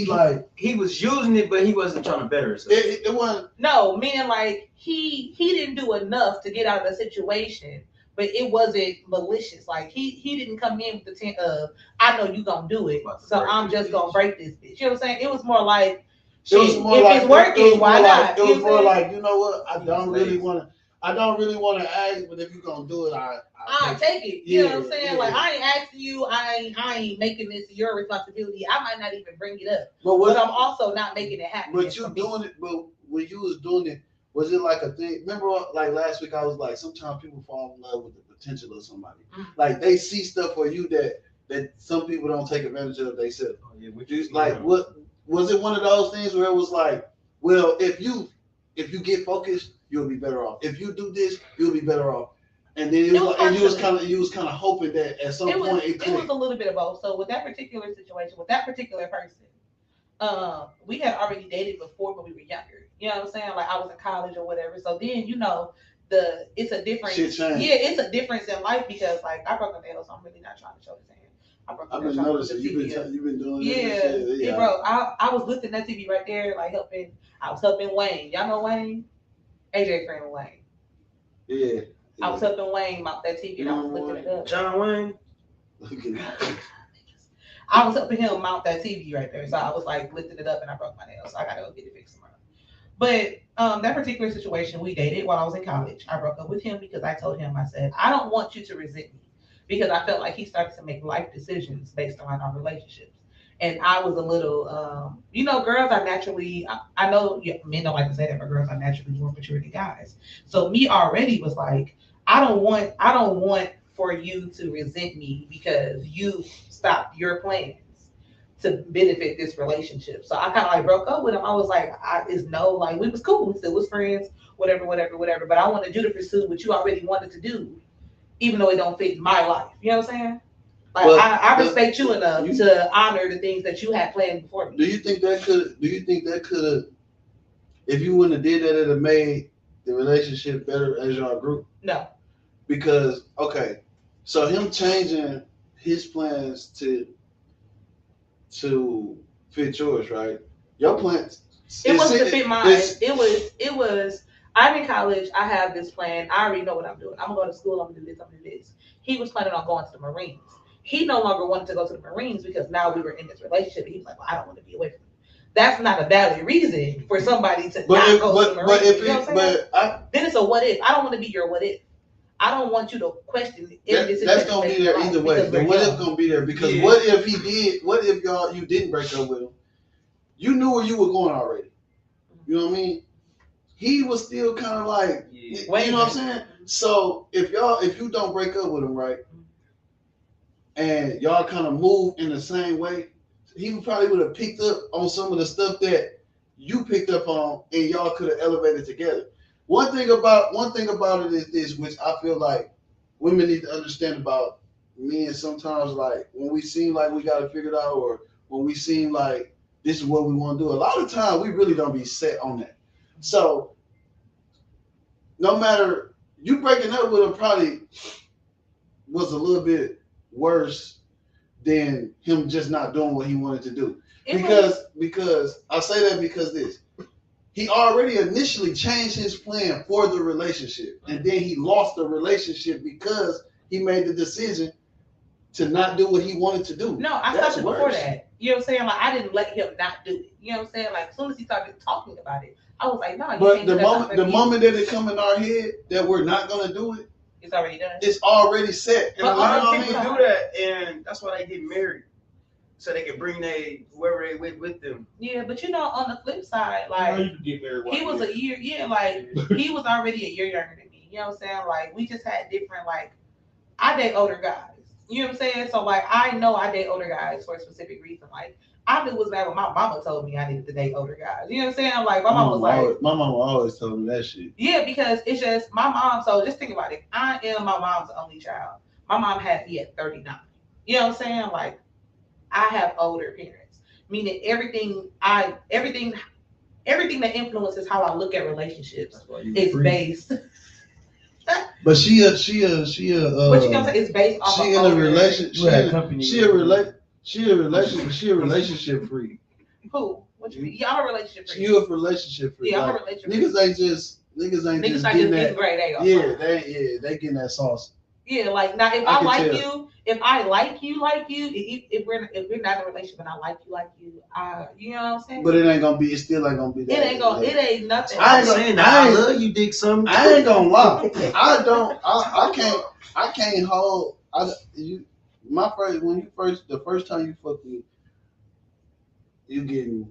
like He was using it, but he wasn't trying to better himself. it wasn't. No, meaning like he didn't do enough to get out of the situation, but it wasn't malicious. Like he didn't come in with the intent of I know you gonna do it, About to so break I'm this just gonna bitch. break this bitch. You know what I'm saying? It was more like It was shit, more if like it's working, it was why more like not? it You was know what more I'm saying? like you know what I He don't was really lazy. want to ask, but if you're gonna do it, I take it. take it. You know what I'm Yeah, saying? yeah. Like I ain't asking you. I ain't making this your responsibility. I might not even bring it up, But but what? I'm also not making it happen. But you doing it. But when you was doing it, was it like a thing? Remember, like last week, I was like, sometimes people fall in love with the potential of somebody. Like they see stuff for you that some people don't take advantage of themselves. Oh, yeah, Like what was it? One of those things where it was like, well, if you get focused, you'll be better off. If you do this, you'll be better off. And then it was like, and you was kind of hoping that at some point it It clicked. was a little bit of both. So with that particular situation, with that particular person, we had already dated before, but we were younger. You know what I'm saying? Like I was in college or whatever. So then it's a difference. Shit changed. Yeah, it's a difference in life because like I broke a nail, so I'm really not trying to show this hand. I broke a I've nail been trying to put noticing the TV up. you've been doing Yeah, this. it broke. I was lifting that TV right there, like helping. I was helping Wayne. Y'all know Wayne? AJ friend with Wayne. Yeah. I was helping Wayne mount that TV and I was lifting it up. John Wayne. I was helping him mount that TV right there. So I was like lifting it up and I broke my nail. So I gotta go get it fixed tomorrow. But that particular situation we dated while I was in college. I broke up with him because I told him, I said, I don't want you to resent me because I felt like he started to make life decisions based on our relationships. And I was a little, girls are naturally, I know men don't like to say that, but girls are naturally more mature than guys. So me already was like, I don't want for you to resent me because you stopped your plans to benefit this relationship. So I kind of like broke up with him. I was like, like we was cool, we still was friends, whatever, whatever, whatever. But I wanted you to pursue what you already wanted to do, even though it don't fit my life. You know what I'm saying? Like I respect you enough to honor the things that you had planned before me. Do you think that could have, if you wouldn't have did that, it'd have made the relationship better as y'all group? No. Because okay, so him changing his plans to fit yours, right? Your plans. It wasn't to fit mine. It was. I'm in college. I have this plan. I already know what I'm doing. I'm gonna go to school. I'm gonna do this. I'm gonna do this. He was planning on going to the Marines. He no longer wanted to go to the Marines because now we were in this relationship. He was like, well, I don't want to be away from you. That's not a valid reason for somebody to not go to the Marines. Then it's a what if. I don't want to be your what if. I don't want you to question that's gonna be there either way. The what if gonna be there because what if he did? What if you didn't break up with him? You knew where you were going already. You know what I mean? He was still kind of like, you know what I'm saying? So if you don't break up with him, right, and y'all kind of move in the same way, he probably would have picked up on some of the stuff that you picked up on, and y'all could have elevated together. One thing about it is this, which I feel like women need to understand about men. Sometimes, like when we seem like we got it figured out, or when we seem like this is what we want to do, a lot of times we really don't be set on that. So, no matter you breaking up with him, probably was a little bit worse than him just not doing what he wanted to do. Because I say that because he already initially changed his plan for the relationship, and then he lost the relationship because he made the decision to not do what he wanted to do. No, I That's stopped it before worse. that. You know what I'm saying? Like I didn't let him not do it. You know what I'm saying? Like as soon as he started talking about it, I was like, no, you But can't the do that. moment that it come in our head that we're not gonna do it, it's already done. it's already set. And a But lot other of people people- do that, and that's why they get married, so they can bring whoever they with them. Yeah, but you know, on the flip side, You know, like you can get married. he was a year, like he was already a year younger than me. You know what I'm saying? Like we just had different, like I date older guys. You know what I'm saying? So like I know I date older guys for a specific reason. Like I knew it was bad when my mama told me I needed to date older guys. You know what I'm saying? Like my mom was like, my mama always told me that shit. yeah, because it's just my mom. So just think about it. I am my mom's only child. My mom had me at 39. You know what I'm saying? Like I have older parents, meaning everything that influences how I look at relationships That's why you is free. based. But she a What you gonna say? It's based off she of in a older- relationship. You had company. She a relationship freak. Who? What you mean? Yeah, I'm a relationship freak. You a relationship freak. Yeah, I'm a Like, relationship freak. niggas ain't just Niggas not getting just that. getting grade A. Yeah, they getting that sauce. Yeah, like now if I I can like tell. you, if I like you, if we're not in a relationship and I like you, you know what I'm saying? But it still ain't gonna be that. it ain't nothing. I ain't I- saying I that. I ain't- love you, dick. Something. I ain't gonna lie. I can't hold. The first time you fuck me, you getting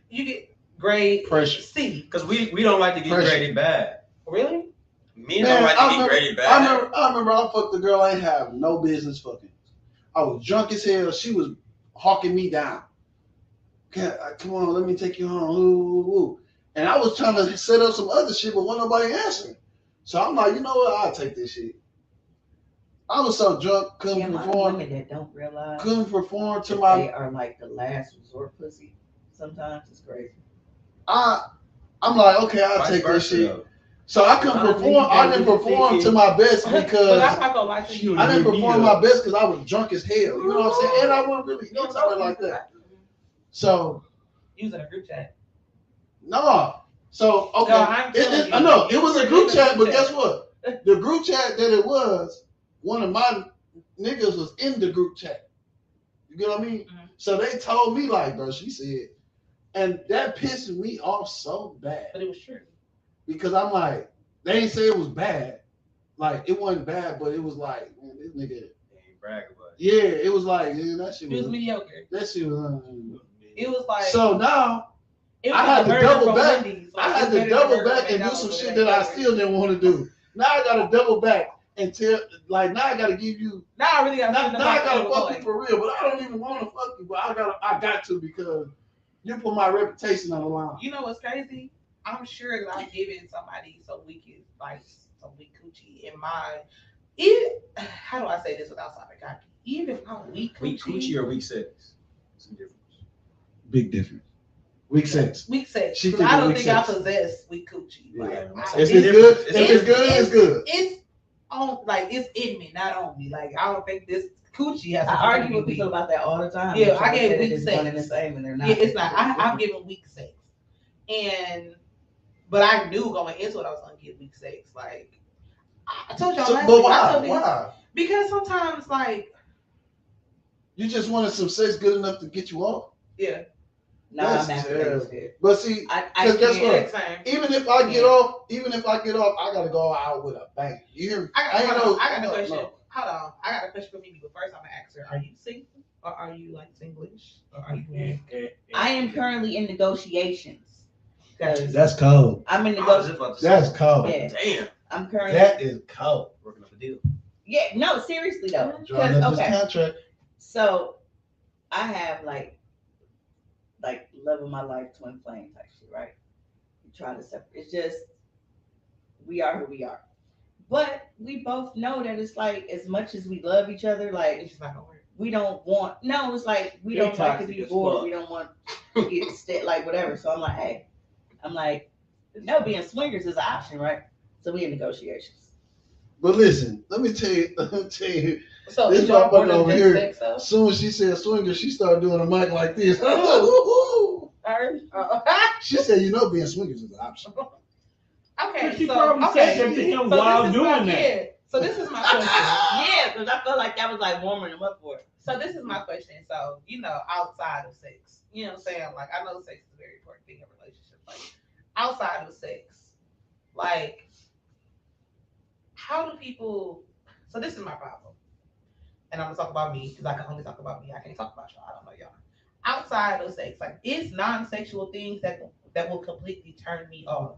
You get grade pressure. C. Because we don't like to get Pressure. graded bad. Really? Men Man, don't like I to get graded bad. I remember I fucked the girl I ain't have no business fucking. I was drunk as hell. She was hawking me down. Come on, let me take you home. Ooh. And I was trying to set up some other shit, but wasn't nobody answering. So I'm like, you know what? I'll take this shit. I was so drunk, Yeah, couldn't a lot of perform women that don't realize to that my. they are like the last resort pussy. Sometimes it's crazy. I'm like, okay, I'll Vice take this versa, shit. though. So I couldn't A lot of perform. niggas I don't didn't even perform think to my best But I'm because not gonna lie to you. I didn't Hit me perform up. my best because I was drunk as hell. You know what I'm saying? And I wasn't really into her like that. So Using a group chat. no. So okay. No, I'm telling you. I know it was a group It was a chat, group but chat. guess what? The group chat that it was, one of my niggas was in the group chat. You get what I mean? Mhm. So they told me like, bro, she said, and that pissed me off so bad But it was true. because I'm like, they didn't say it was bad. Like it wasn't bad, but it was like, man, this nigga. They ain't brag about it. Yeah, it was like, man, that shit It was was. mediocre. That shit was. It was like So now it was I had like a to burger double from back. Wendy's. I Like, had it's to better double than burger back from and do McDonald's, some but shit it that I ain't still didn't want to do. Now I gotta double back and tell, like now I gotta give you. Now I really got Now, to now I gotta fuck you for real, but I don't even want to fuck you, but I got to because you put my reputation on the line. You know what's crazy? I'm sure that I'm giving somebody some weak coochie in my. Even how do I say this without sounding cocky? Even my weak Weak coochie or weak sex? Some difference. Big difference. Weak sex. Weak sex. She 'Cause thinking I don't weak think sex. I possess weak coochie. Yeah. Like, If I- If it's it's good, different. if it's good, it's good. It's on, like it's in me, not on me. Like I don't think this coochie has. I to argue be with people weak. about that all the time. Yeah, They try I to gave say that weak it's sex. one and the same, and they're not. Yeah, it's not. I'm giving weak sex, but I knew going into it I was gonna get weak sex. Like I told y'all So, last but week. I why? told niggas- Why? Because sometimes, like, You just wanted some sex good enough to get you off? yeah, No, That's I'm after terrible. that. But see, I 'cause guess can't. what? same. even if I get off, I gotta go out with a bang. You hear me? I ain't got no- a no, question. no. Hold on. I got a question for Mimi, but first I'm gonna ask her: are you single or are you like singlish or are you? I am currently in negotiations because That's cold. I'm in I was negotiations. just about to say. That's cold. Yeah. Damn. I'm currently. That is cold. Working up a deal. Yeah, no, seriously though. Drawing up Okay. this contract. So I have like love of my life, twin flame type shit, right? We try to separate. It's just we are who we are. But we both know that it's like as much as we love each other, like It's just not gonna work. we don't want it's like we They don't like to toxic be as bored. fuck. We don't want to get like whatever. So I'm like, hey, no, being swingers is an option, right? So we in negotiations. But listen, let me tell you, So This is y'all more motherfucker than over just here. sex though? As soon as she said swinger, she started doing a mic like this. Her? She said, you know, being swingers is an option. Okay, But she so probably okay. said that to him So while this is doing my, that. yeah. So this is my question. Yeah, because I felt like that was like warming him up for it. So this is my question. So, outside of sex, you know what I'm saying? Like, I know sex is a very important thing in relationships. Like, outside of sex, like, how do people? So this is my problem, and I'm gonna talk about me because I can only talk about me. I can't talk about y'all. I don't know y'all. Outside of sex, like, it's non-sexual things that will completely turn me off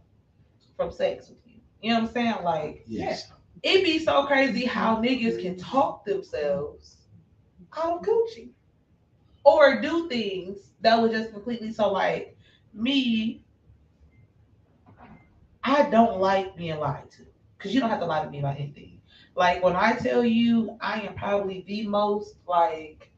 from sex with you. You know what I'm saying? Like, Yes. it be so crazy how niggas can talk themselves out of Gucci or do things that would just completely so like me. I don't like being lied to because you don't have to lie to me about anything. Like when I tell you, I am probably the most like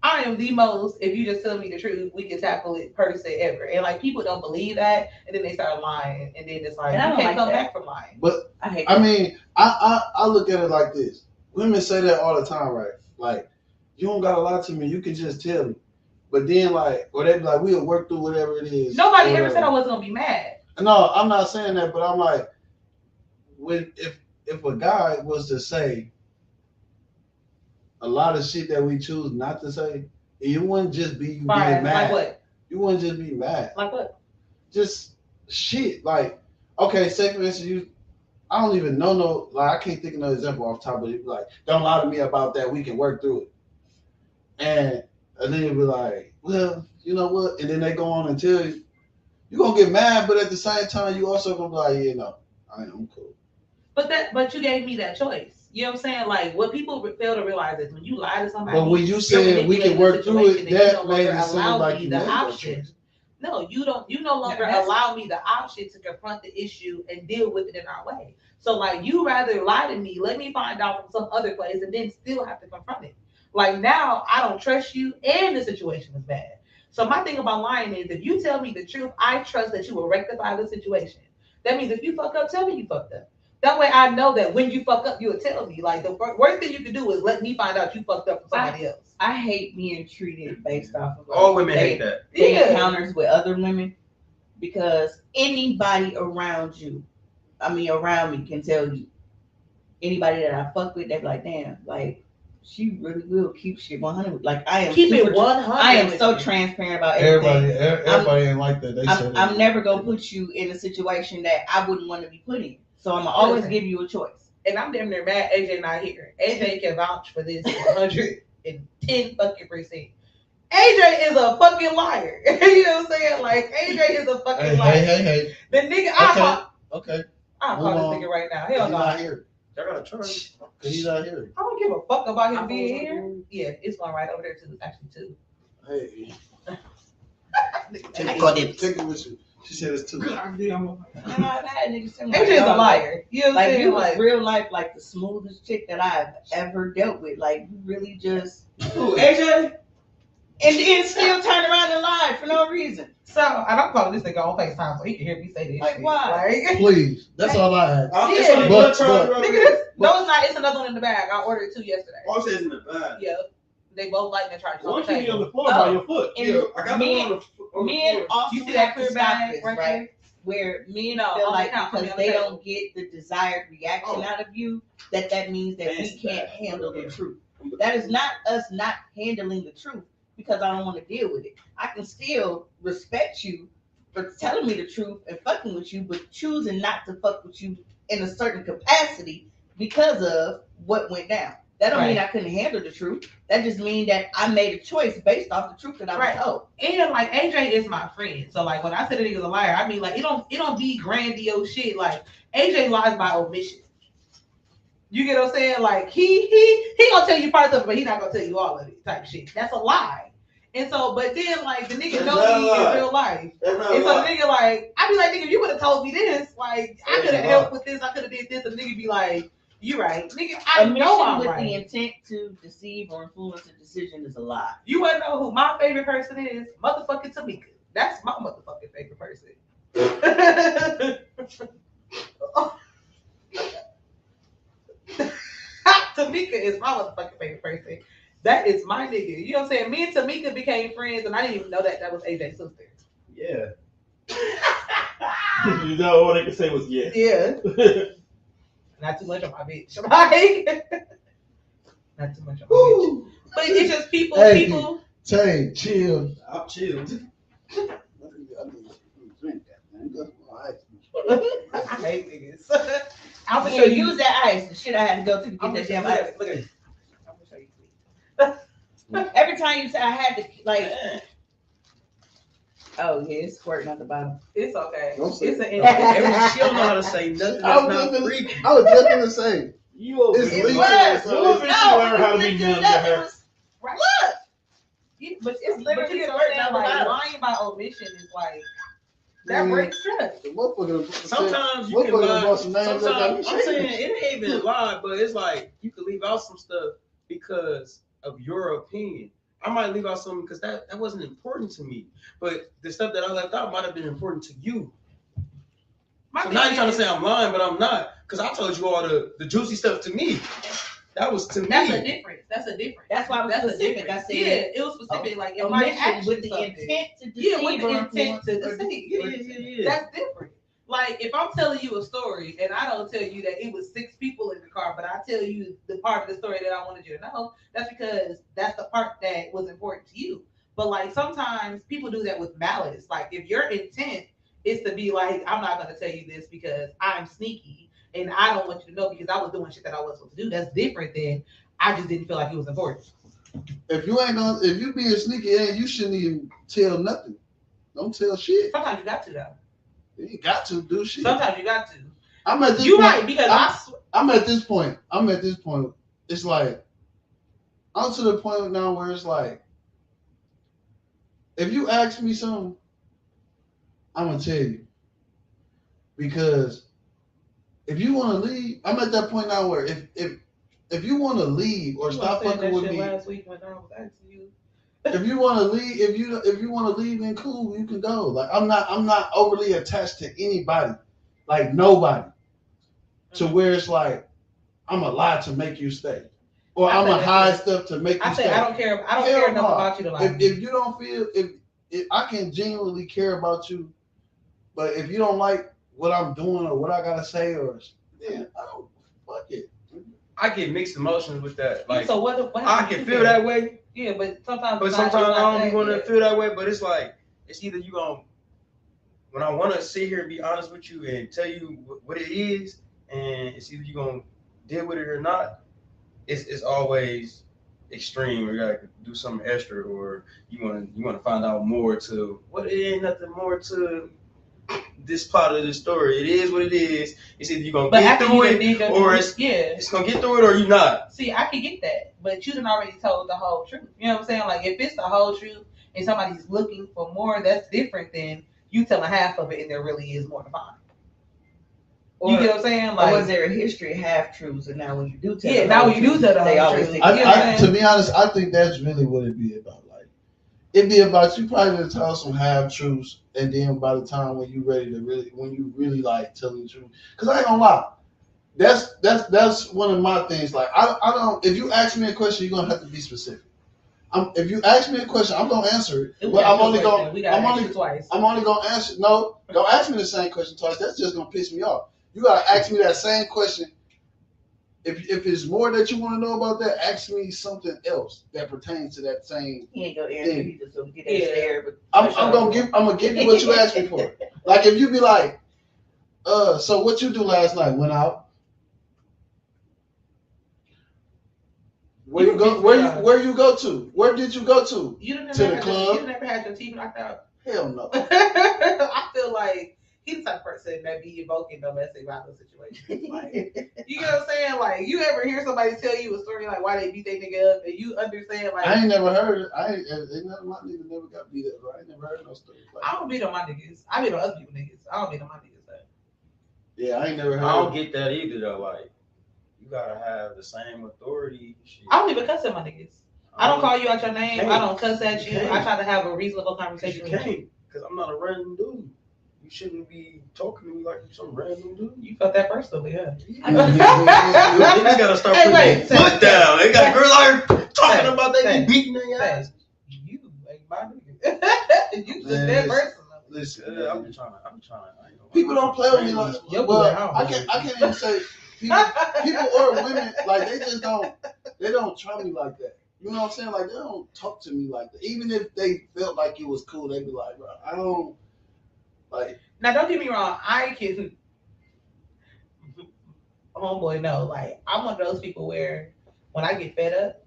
I am the most. If you just tell me the truth, we can tackle it person ever. And like people don't believe that, and then they start lying, and then it's like And I you don't can't like come that. back from lying. But I hate I that. mean, I look at it like this. Women say that all the time, right? Like, you don't gotta lie to me. You can just tell me. But then, like, or they be like, we'll work through whatever it is. Nobody or ever said I whatever. wasn't gonna be mad. No, I'm not saying that, but I'm like, when if a guy was to say a lot of shit that we choose not to say, it wouldn't just be you Fine. being mad. Like what? You wouldn't just be mad. Like what? Just shit. Like, okay, say for instance, I don't even know I can't think of no example off the top, but you'd be like, don't lie to me about that. We can work through it. And then you'd be like, well, you know what? And then they go on and tell you, you're gonna get mad, but at the same time, you also gonna be like, yeah, no, I'm cool. But you gave me that choice. You know what I'm saying? Like what people fail to realize is when you lie to somebody. But when you you're said we can manipulating work the through it, situation and you that no made longer it seem allow like me you the made that option. choice. No, you don't. You no longer that's- allow me the option to confront the issue and deal with it in our way. So like you rather lie to me, let me find out from some other place, and then still have to confront it. Like now, I don't trust you, and the situation is bad. So my thing about lying is, if you tell me the truth, I trust that you will rectify the situation. That means if you fuck up, tell me you fucked up. That way, I know that when you fuck up, you'll tell me. Like the worst thing you can do is let me find out you fucked up for somebody else. I hate being treated based off of All women hate that. they Yeah. encounters with other women because anybody around you, around me can tell you. Anybody that I fuck with, they be like, damn, like she really will keep shit 100. Like I am Keep super, it 100. I am with so you. transparent about everything. Everybody ain't like that. They said I'm never gonna put you in a situation that I wouldn't want to be put in. So I'm gonna always Listen. give you a choice. And I'm damn near mad AJ not here. AJ can vouch for this 110 fucking percent. AJ is a fucking liar. You know what I'm saying? Like AJ is a fucking liar. Hey. The nigga, Okay. I'll call this nigga right now. Hell He's no. not here. Y'all got a choice. Cause he's not here. I don't give a fuck about him I'm being over here. Yeah, it's one right over there too. It's actually two. Hey. I got it. Take it with you. She said it's too. Good idea. And I've had niggas tell me, AJ is a liar. You know what I'm Like saying? you was Like, real life, like the smoothest chick that I've ever dealt with. Like you really just Who, AJ? and then still turn around and lie for no reason. so and I'm calling this nigga on FaceTime so he can hear me say this Like, shit. why? Like, Please. That's all I ask. It's Yeah. on the But- blood charge right nigga, there. this, no, it's not. It's another one in the bag. I ordered two yesterday. All it says in the bag. Yeah, they both lightning charges Why on the don't you be on table. the floor by your foot? And Yeah, I got the men, one on the men floor. also You see that have clear to stop bag this, right right? there? Where men No, feel on the like count, put me because on the they table. don't get the desired reaction out of you, that means that we That's can't bad. handle the truth. That is not us not handling the truth because I don't want to deal with it. I can still respect you for telling me the truth and fucking with you, but choosing not to fuck with you in a certain capacity because of what went down. That don't mean I couldn't handle the truth. That just means that I made a choice based off the truth that I was Right. told. And like AJ is my friend, so like when I said that nigga's a liar, I mean like it don't be grandiose shit. Like AJ lies by omission. You get what I'm saying? Like he gonna tell you parts of it, but he not gonna tell you all of it. Type shit. That's a lie. And so, but then like the nigga That's know not me a lie. in real life. That's not And so the right. nigga like, I be like, nigga, if you would have told me this, like I could have Yeah. helped with this, I could have did this, and the nigga be like, you right, nigga, I Omission know I'm with right. the intent to deceive or influence a decision is a lie. You wanna know who my favorite person is? Motherfucking Tamika. That's my motherfucking favorite person. Tamika is my motherfucking favorite person. That is my nigga. You know what I'm saying? Me and Tamika became friends, and I didn't even know that was AJ's sister. Yeah. You know all they can say was yeah. Yeah. Not too much on my bitch. Like, not too much on my bitch. But it's just people. Hey. People. Chae, chill. I'm chilled. I hate niggas. I'm gonna Yeah, show you. use that ice. The shit I had to go to get I'm that gonna damn show ice. you. Look at it. I'm gonna show you. Every time you say I had to, like, oh yeah, it's squirting at the bottom. It's okay. Don't say It's an She don't know how to say nothing I that's was not just freaky. I was just gonna say. You over It's here. legal. was. So You it's- eventually learn how to be you young did to that, it her. was- Look, But It's literally you know squirting what I'm out the saying? Like bottom. lying by omission is like that Mm. breaks trust. The motherfucker. Sometimes you can motherfucker lie. bust some names up, got me Sometimes I'm shaking. saying it ain't even lie, but it's like you can leave out some stuff because of your opinion. I might leave out something because that wasn't important to me, but the stuff that I left out might have been important to you. My So now you're thing trying to is- say I'm lying, but I'm not because I told you all the juicy stuff to me. That was to that's a me. difference. That's a difference. That's why I was That's a specific. difference. I said Yeah, it was specific. Like if I omission asked with you the something- intent to deceive Yeah, with the or intent to influence or deceive. Yeah. That's different. Like if I'm telling you a story and I don't tell you that it was 6 people in the car, but I tell you the part of the story that I wanted you to know, that's because that's the part that was important to you. But like sometimes people do that with malice. Like if your intent is to be like, I'm not gonna tell you this because I'm sneaky and I don't want you to know because I was doing shit that I wasn't supposed to do. That's different than I just didn't feel like it was important. If you being sneaky, you shouldn't even tell nothing. Don't tell shit. Sometimes you got to though. You ain't got to do shit. Sometimes you got to. I'm at this You point. right because I'm at this point. It's like I'm to the point now where it's like, if you ask me something, I'm gonna tell you. Because if you want to leave, I'm at that point now where if you want to leave or stop fucking with me, last week when I was asking you. if you want to leave, if you want to leave, then cool, you can go. Like I'm not overly attached to anybody, like nobody, to where it's like I'm a lie to make you stay, or I I'm said a that hide shit. stuff to make you I stay. said I don't care. I don't Hell care enough no. about you to lie. If you don't feel if I can genuinely care about you, but if you don't like what I'm doing or what I gotta say, or then I don't fuck it. I get mixed emotions with that. Like so what I can feel that way, Yeah, but sometimes. but it's not- sometimes it's I not don't be that wanting to yet. feel that way. But it's like it's either you gonna when I want to sit here and be honest with you and tell you what it is, and it's either you gonna deal with it or not. It's always extreme. You gotta do something extra, or you want to find out more to what. It ain't nothing more to this part of the story. It is what it is. It's either you gonna But get after through you it, did your or due- it's yeah. gonna get through it, or you not. See, I can get that, but you done already told the whole truth. You know what I'm saying? Like if it's the whole truth and somebody's looking for more, that's different than you telling half of it and there really is more to find. You get what I'm saying? Or Like was there a history of half truths, and now when you do tell, yeah, the now whole when you do truth, tell the they whole always truth. say, You know what I'm To saying? be honest, I think that's really what it'd be about. Like it'd be about you probably to tell some half truths, and then by the time when you really like telling the truth, because I ain't gonna lie, that's one of my things. Like I don't. If you ask me a question, you're gonna have to be specific. If you ask me a question, I'm gonna answer it. But I'm only gonna twice. I'm only gonna answer. No, don't ask me the same question twice. That's just gonna piss me off. You gotta ask me that same question. If it's more that you want to know about that, ask me something else that pertains to that same. He ain't gonna answer. Yeah. He just gonna get that stare. But I'm gonna give you what you asked me for. Like if you be like, so what you do last night? Went out. Where you go? Where you go to? Where did you go to? You done To never the had club? You never had your teeth knocked out. Hell no. I feel like he's the type of person that be evoking domestic violence situations. Like, you know what I'm saying? Like, you ever hear somebody tell you a story like why they beat their nigga up, and you understand like I ain't never heard it. My nigga never got beat up. Bro. I ain't never heard no story. Like I don't beat on my niggas. I beat on other people niggas. I don't beat on my niggas. Though. yeah, I ain't never heard. I don't get that either though. Like you gotta have the same authority. Shit. I don't even cuss at my niggas. I don't call you out your name. can't. I don't cuss at you. You can't. I try to have a reasonable conversation You with you. can't, because I'm not a random dude. You shouldn't be talking to me like you some random dude. You felt that personally, huh? Niggas gotta start Hey, putting wait, their foot down. They got girls out here talking Say, about they say. be beating their ass. You ain't my nigga. You took that personally. Listen, Yeah, man. I'm trying. I ain't gonna- People don't play with me like. Your Well, boy at home. I can't even say people or women like they just don't. They don't try me like that. You know what I'm saying? Like they don't talk to me like that. Even if they felt like it was cool, they'd be like, bro, I don't like. Now, don't get me wrong. I can, homeboy, no. Like, I'm one of those people where when I get fed up,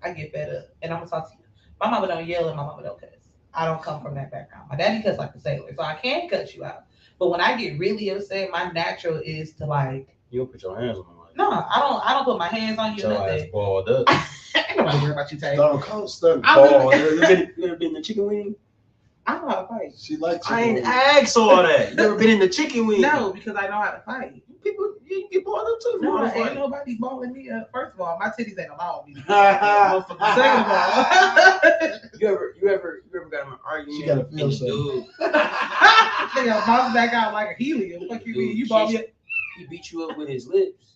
I get fed up. And I'm going to talk to you. My mama don't yell and my mama don't cuss. I don't come from that background. My daddy cuss like a sailor, so I can't cut you out. But when I get really upset, my natural is to like, You don't put your hands on me. no, I don't put my hands on you. Your ass Nothing. balled up. Ain't nobody worry about you, Tay. Don't call stuff. I Balled. literally- You ever been in the chicken wing? I know how to fight. She likes. I ain't asked all that. You ever been in the chicken wing? No, because I know how to fight. People, you get balled up too. No, No, ain't nobody balling me up. First of all, my titties ain't allowing me. Ha, Second of all, you ever got in an argument? She gotta feel and the something. dude, nigga, bounce back out like a helium. Fuck you, mean? You bought me. he beat you up with his lips.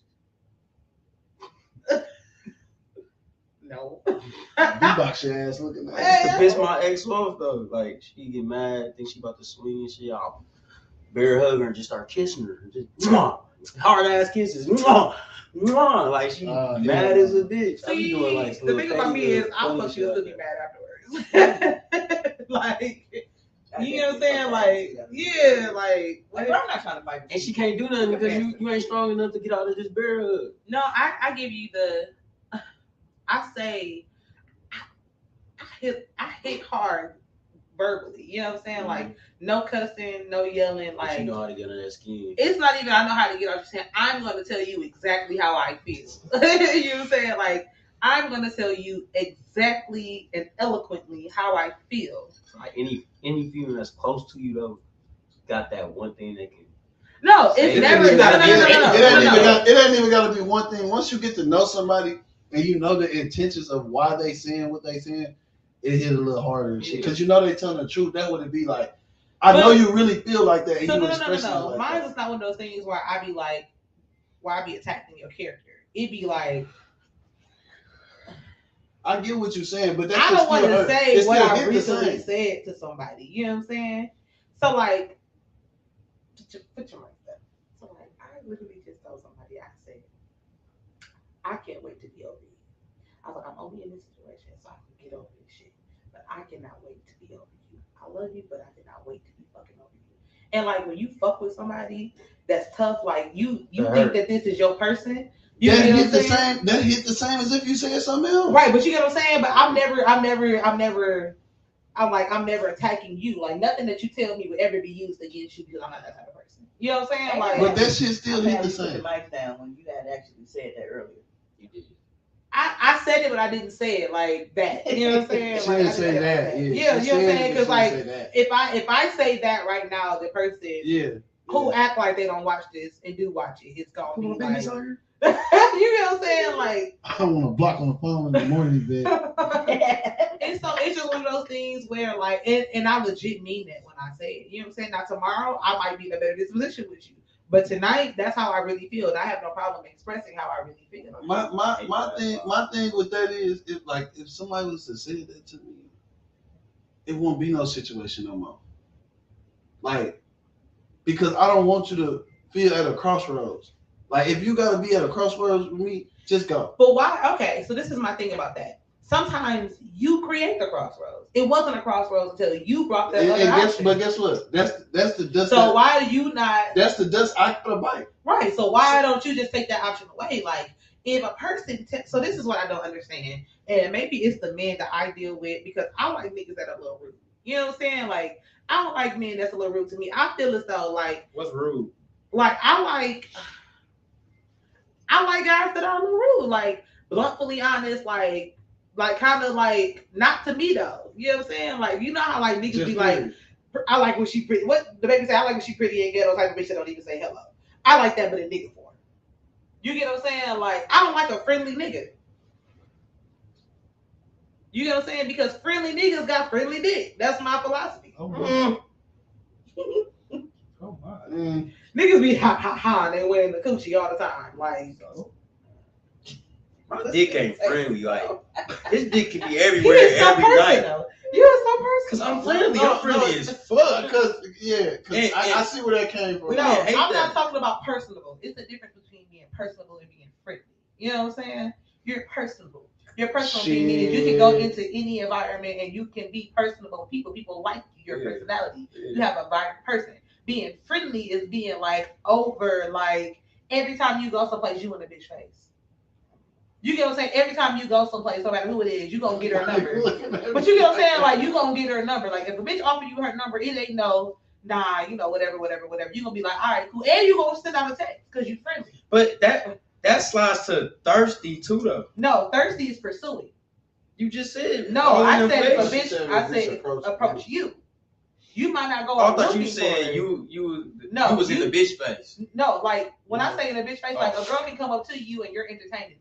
No. B-box your ass looking To at. piss my ex off though. Like she get mad, think she about to swing and shit. I'll bear hug her and just start kissing her. Just hard ass kisses. Like she Yeah. mad as a bitch. I be See, doing like the thing about me is I'll fuck you to be mad afterwards. Like, you know what I'm saying? Like, yeah, like. Like, I'm not trying to fight. And she can't do nothing because you ain't strong enough to get out of this bear hug. No, I give you the. I say, I hit hard verbally. You know what I'm saying? Like, no cussing, no yelling. But Like, you know how to get under that skin. it's not even I know how to get off your skin. I'm going to tell you exactly how I feel. You know what I'm saying? Like, I'm going to tell you exactly and eloquently how I feel. Like any female that's close to you though, got that one thing that can. No, Say it's it. never. You gotta No. It ain't even got to be one thing. Once you get to know somebody and you know the intentions of why they saying what they saying, it hit a little harder and shit. Because you know they telling the truth. That would be like, I know you really feel like that. And So you no. express it like Mine that. is not one of those things where I be like, where I be attacking your character. It'd be like, I get what you're saying, but that's I don't want to say what I hit the recently same. said to somebody. You know what I'm saying? So like, put your mic up. So like, I literally just told somebody, I said, I can't wait to be over you. I was like, I'm only in this situation so I can get over this shit. But I cannot wait to be over you. I love you, but I cannot wait to be fucking over you. And like when you fuck with somebody that's tough, like you think that this is your person. You That know hit what the I'm saying? same. That hit the same as if you said something else. Right, but you get what I'm saying? But I'm never attacking you. Like nothing that you tell me would ever be used against you because I'm not that type of person. You know what I'm saying? Like, But that shit still hit the Put the same. mic down when you had actually said that earlier. You did. I said it, but I didn't say it like that. You know what I'm saying? She Like, didn't I say didn't that. Yeah, Yeah, you know what I'm saying? Because like, that. if I say that right now, the person Yeah. who act like they don't watch this and do watch it, it's gonna be Come on, like, baby, sorry. you know what I'm saying? Like, I don't want to block on the phone in the morning, bitch. and so it's just one of those things where like, and I legit mean that when I say it. You know what I'm saying? Now tomorrow I might be in a better disposition with you. But tonight, that's how I really feel. And I have no problem expressing how I really feel. My thing with that is if somebody was to say that to me, it won't be no situation no more. Like, because I don't want you to feel at a crossroads. Like if you gotta be at a crossroads with me, just go. But why? Okay, so this is my thing about that. Sometimes you create the crossroads. It wasn't a crossroads until you brought that other option. But guess what? That's the dust. So why do you not? That's the dust I gotta bite. Right. So why don't you just take that option away? Like if a person, so this is what I don't understand, and maybe it's the men that I deal with because I like niggas that are a little rude. You know what I'm saying? Like I don't like men that's a little rude to me. I feel as though like What's rude? like I like guys that are a little rude, like bluntly honest, like kind of like not to me though. You know what I'm saying? Like you know how like niggas Just be like, I like when she pretty. What the baby say? I like when she pretty and ghetto type of bitch that don't even say hello. I like that, but in nigga form. You get what I'm saying? Like I don't like a friendly nigga. You get what I'm saying? Because friendly niggas got friendly dick. That's my philosophy. Oh, Niggas be ha, and they wearing the coochie all the time. Like, My dick ain't friendly. Like, his dick can be he everywhere is so every person night. though. You is so person. Cause I'm friendly. I'm friendly as fuck. I see where that came from. No, I hate I'm that. not talking about personable. It's the difference between being personable and being friendly. You know what I'm saying? You're personable. Your personal thing means you can go into any environment and you can be personable with people. People like you, your personality. You have a vibrant person. Being friendly is being like over, like every time you go someplace, you in a bitch face. You get what I'm saying? Every time you go someplace, no matter who it is, you gonna get her number. But you get what I'm saying? Like, you gonna get her number. Like, if a bitch offer you her number, it ain't no, nah, you know, whatever. You gonna be like, all right, cool. And you gonna send out a text because you friendly. But that slides to thirsty too, though. No, thirsty is pursuing. You just said no. I said if a bitch, I said approach you. You might not go. I thought you looking said for you was in the bitch face. No, like when I say in a bitch face, like a girl can come up to you and you're entertaining it.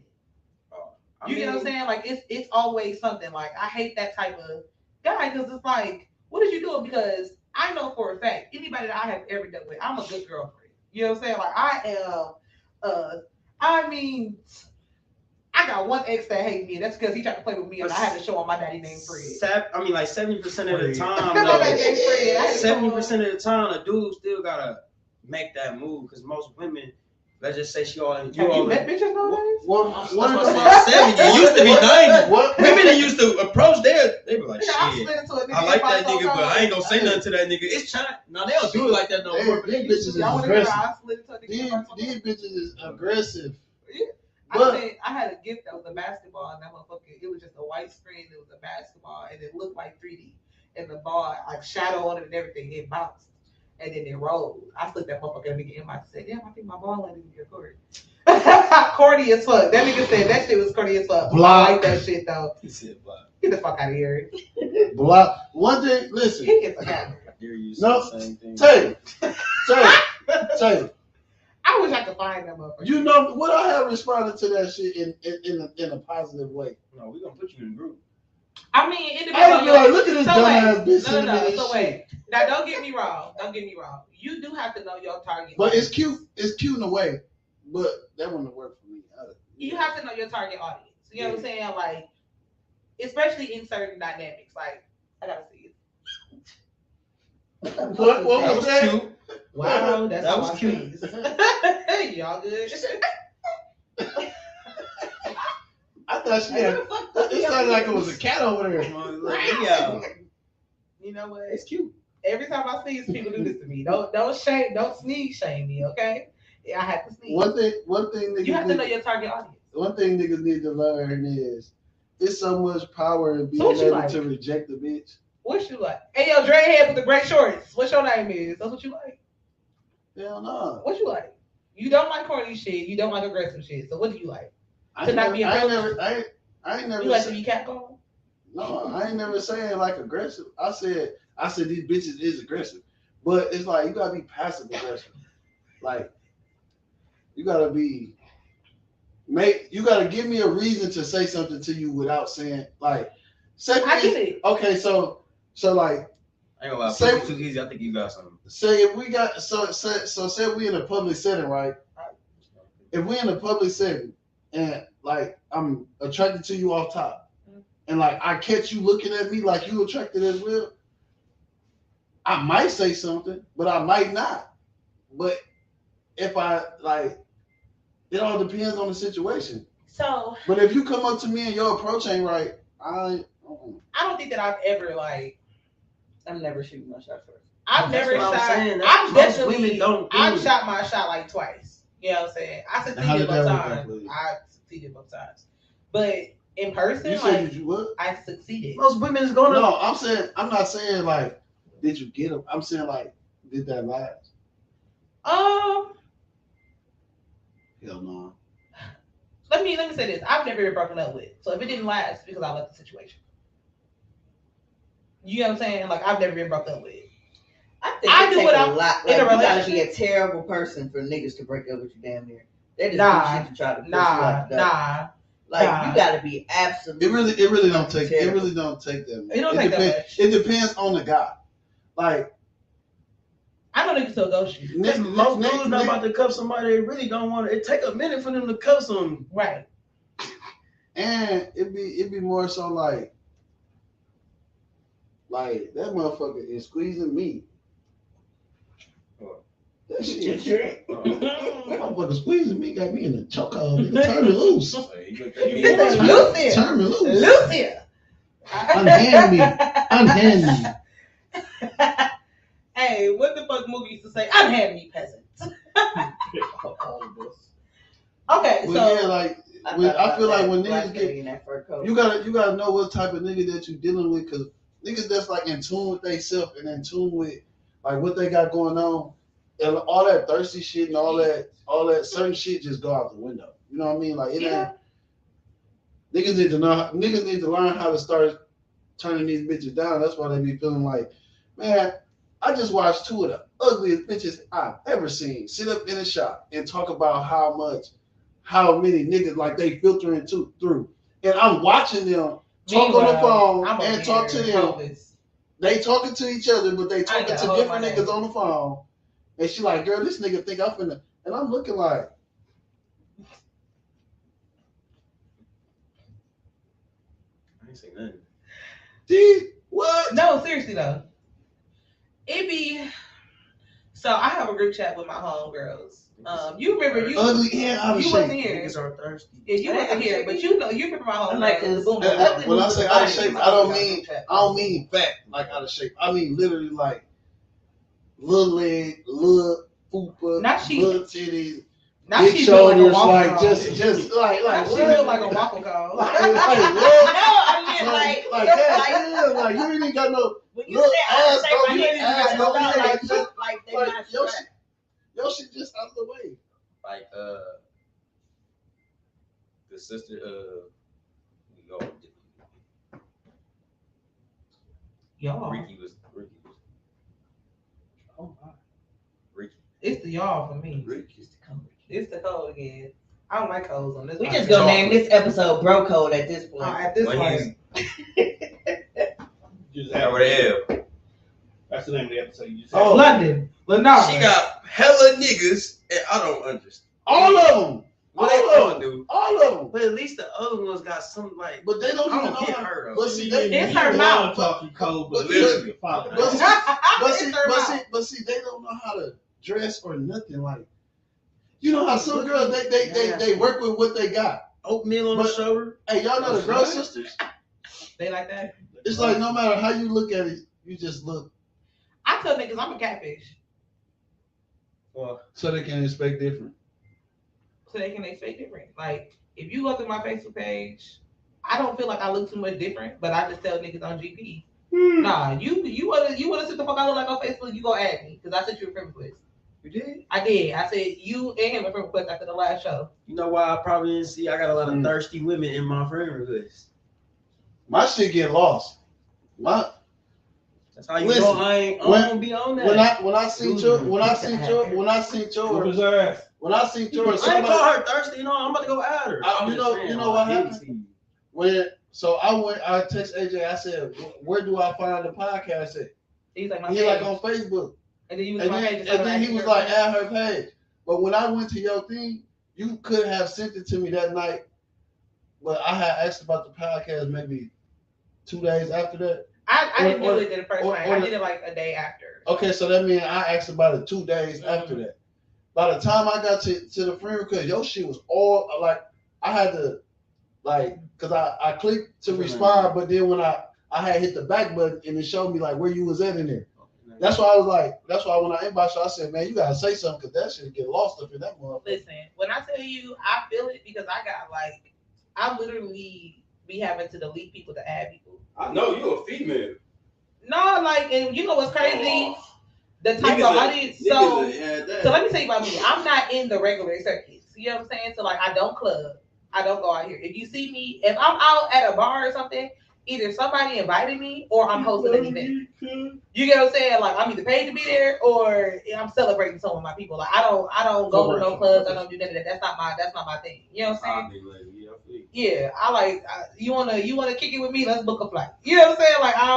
You get what I'm saying? Like it's always something. Like I hate that type of guy because it's like, what is you doing? Because I know for a fact anybody that I have ever dealt with, I'm a good girlfriend. You know what I'm saying? Like I am. I mean, I got one ex that hated me. That's because he tried to play with me, and I had to show him my daddy named Fred. I mean, like 70% of the time, My daddy named Fred. 70% of the time, a dude still gotta make that move because most women. Let's just say she all. Have you met bitches nowadays? That's what I'm saying. 70. It used to be 90. Women that used to approach they be like, shit. I like that nigga, but I ain't gonna say nothing to that nigga. It's Chae. No, they don't do it like that no more. These bitches is aggressive. These bitches is aggressive. I had a gift that was a basketball, and that motherfucker, it was just a white screen. It was a basketball, and it looked like 3D. And the ball, like shadow on it and everything, it bounced. And then it rolled. I slipped that motherfucker in the inbox and said, damn, I think my ball landed in your court. Corny as fuck. That nigga said that shit was corny as fuck. Block. I like that shit though. He said block. Get the fuck out of here. Block. One thing, listen. He gets a out. No, same thing. Tay. I wish I could find that motherfucker. You know, would I have responded to that shit in a positive way? No, we gonna put you in the group. I mean, it depends I would on be like, look at this so dumbass bitch. No. So wait. Now, don't get me wrong. You do have to know your target. But it's cute. It's cute in a way. But that wouldn't work for me. You have to know your target audience. You know what I'm saying? Like, especially in certain dynamics. Like, I gotta see it. What was that? Cute. Wow, that was cute. Y'all good? I thought she had. It sounded like it was a cat over there. You know what? It's cute. Every time I sneeze, people do this to me. Don't sneeze shame me, okay? I have to sneeze. One thing niggas you have to know your target audience. One thing niggas need to learn is it's so much power in being able to reject a bitch. What you like? Hey yo, dreadhead with the gray shorts. What's your name is? That's what you like? Hell no. What you like? You don't like corny shit. You don't like aggressive shit. So what do you like? I ain't never. You like to be catcalled? No, I ain't never saying like aggressive. I said these bitches is aggressive, but it's like you gotta be passive aggressive. Like you gotta give me a reason to say something to you without saying like. I get it. Okay, so like. I ain't gonna lie, say, too easy. I think you got something. Say if we got say we in a public setting, right? If we in a public setting and like I'm attracted to you off top, and like I catch you looking at me like you attracted as well, I might say something, but I might not. But if I like, it all depends on the situation. So, but if you come up to me and your approach ain't right, I don't think that I've ever like. I'm never shooting my shot first. I've never shot. I've definitely I've shot my shot like twice. You know what I'm saying? I succeeded both times. But in person, you said you what? I succeeded. Most women is going to. No, I'm not saying like, did you get them? I'm saying like, did that last? Hell no. Let me say this. I've never been broken up with. So if it didn't last, it's because I left the situation. You know what I'm saying? Like I've never been broken up with. I think it takes a lot. Like, you gotta be a terrible person for niggas to break up with you damn near. They just do shit to try to push you out the door. Like you gotta be absolutely. It really don't take. Terrible. It really don't take that much. It don't take that much. It depends on the guy. Like I know niggas still ghost you. Most dudes not about to cuff somebody they really don't want to. It take a minute for them to cuff some. Right. And it be more so like that motherfucker is squeezing me. That shit. Motherfucker squeezing me, got me in a chokehold. Nigga, turn me loose. Lucia. Turn me loose. Lucia. Unhand me. Hey, what the fuck movie used to say? Unhand me, peasant. Okay, But so yeah, like I feel like when niggas get, in that fur coat. you gotta know what type of nigga that you dealing with, cause niggas that's like in tune with they self and in tune with like what they got going on, and all that thirsty shit and all that certain shit just go out the window. You know what I mean? Like it ain't. Niggas need to learn how to start turning these bitches down. That's why they be feeling like, man, I just watched two of the ugliest bitches I've ever seen sit up in a shop and talk about how many niggas like they filtering through. And I'm watching them talk on the phone and talk to them. They talking to each other, but they talking to different niggas on the phone. And she like, girl, this nigga think I'm finna. And I'm looking like, I ain't say nothing. dude, what? No, seriously though. It be so I have a group chat with my homegirls. You remember you Ugly and out of you shape. wasn't here. Niggas are thirsty. Yeah, you wasn't here, but you remember my homegirls. Like this. When I say out of shape, I don't mean fat, like out of shape. I mean literally like little leg, little fupa, little titties, big shoulders, like just like she built like a waffle cone. like No, I mean like you ain't got no little ass, no ass, no leg, just like they like not your shit just out of the way. Like the sister Y'all. Ricky was. Oh my. Ricky. It's the y'all for me. Ricky. It's the code again. I don't like codes on this. We just gonna name this episode Bro Code at this point. At this point. Just Over the L. That's the name of the episode. You just London. Lennar. She got hella niggas, and I don't understand. All of them. What they all do? All of them. But at least the other ones got some like. But they don't I even don't know get how. her. But see, they, It's her mouth. Talking cold, but But literally, but see, they don't know how to dress or nothing. Like, you know how some girls they work with what they got. Oatmeal on the shoulder. Hey, y'all know the girl sisters? They like that. It's like no matter how you look at it, you just look. I tell niggas I'm a catfish. Well, So they can expect different. So they can expect different. Like, if you go through my Facebook page, I don't feel like I look too much different, but I just tell niggas on GP. Nah, you wanna sit the fuck I look like on Facebook, you go add me, because I sent you a friend request. you did? I did. I said you and him a friend request after the last show. You know why I probably didn't see? I got a lot of thirsty women in my friend request. My shit get lost. That's how you Listen, know I don't be on that. When I see yours, I ain't call her thirsty. You know, I'm about to go at her. You know what happened? I text AJ. I said, "Where do I find the podcast at?" He's like, my He page. like on Facebook, And then he was and my then, page. he was like, "Add her page." But when I went to your thing, you could have sent it to me that night. But I had asked about the podcast maybe 2 days after that. I didn't do it the first night. I did it like a day after. Okay, so that means I asked about it 2 days after that. By the time I got to the friend request, your shit was all like I had to because I clicked to respond, but then when I had hit the back button and it showed me like where you was at in there. That's why when I inboxed you, I said, man, you gotta say something because that shit get lost up in that motherfucker. Listen, when I tell you I feel it because I literally be having to delete people to add people. I know you a female. No, and you know what's crazy? The type of audience. So let me tell you about me. I'm not in the regular circuits. You know what I'm saying? So I don't club. I don't go out here. If you see me, if I'm out at a bar or something either somebody invited me or I'm hosting an event. You get what I'm saying? Like I'm either paid to be there or I'm celebrating some of my people. Like I don't go to no clubs. I don't do none of that. That's not my thing. You know what I'm saying? Yeah, you wanna kick it with me? Let's book a flight. You know what I'm saying? Like I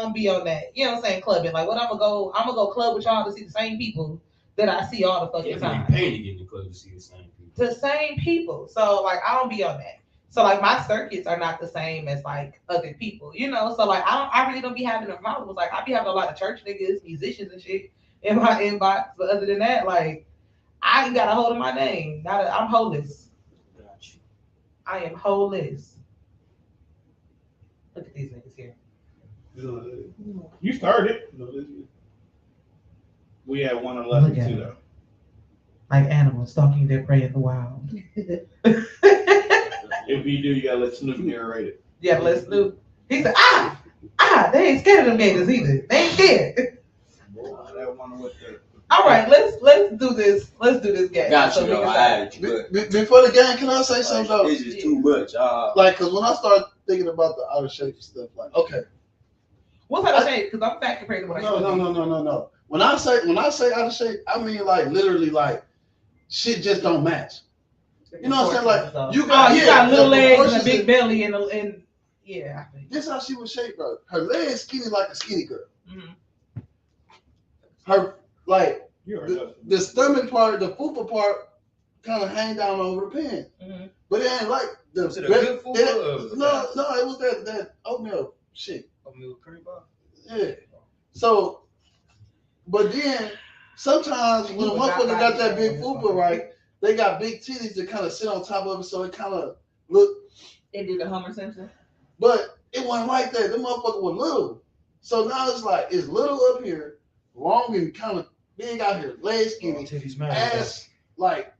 don't be on that. You know what I'm saying? Clubbing. Like what I'm gonna go club with y'all to see the same people that I see all the fucking time. Paying to get in the club to see the same people. The same people. So like I don't be on that. So like my circuits are not the same as like other people, you know. So like I really don't be having a problem. Like I be having a lot of church niggas, musicians and shit in my inbox. But other than that, like I ain't got a hold of my name. I'm holeless. Got you. I am holeless. Look at these niggas here. You started. We had 111 Look at too, it. though. Like animals stalking their prey in the wild. If you do, you gotta let Snoop narrate it. Yeah, let's do. He said, they ain't scared of them niggas either. They ain't scared. That one with the. All right, let's do this. Let's do this game. Got So you, we though. can I start. had you. But Before the game, can I say something though? it's just too much. Like, cause when I start thinking about the out of shape stuff, like, okay, What type of shape? Because I'm fat compared to what I should be. no. When I say out of shape, I mean like literally like shit just don't match. You know what I'm saying? Like you got little the legs and a proportions big and- belly and yeah. This how she was shaped, bro. Her legs skinny like a skinny girl. Mm-hmm. Her like You already know. the stomach part, the fupa part, kind of hang down over the pants. Mm-hmm. But it ain't like the Was it a good fupa or- no, it was that oatmeal shit. Oatmeal cream bar? Yeah. So, but then sometimes when a motherfucker got that big fupa, right, they got big titties that kind of sit on top of it, so it kind of look. They did the Homer Simpson. But it wasn't like that. The motherfucker was little. So now it's like it's little up here, long and kind of big out here, legs skinny, Titties matter. ass like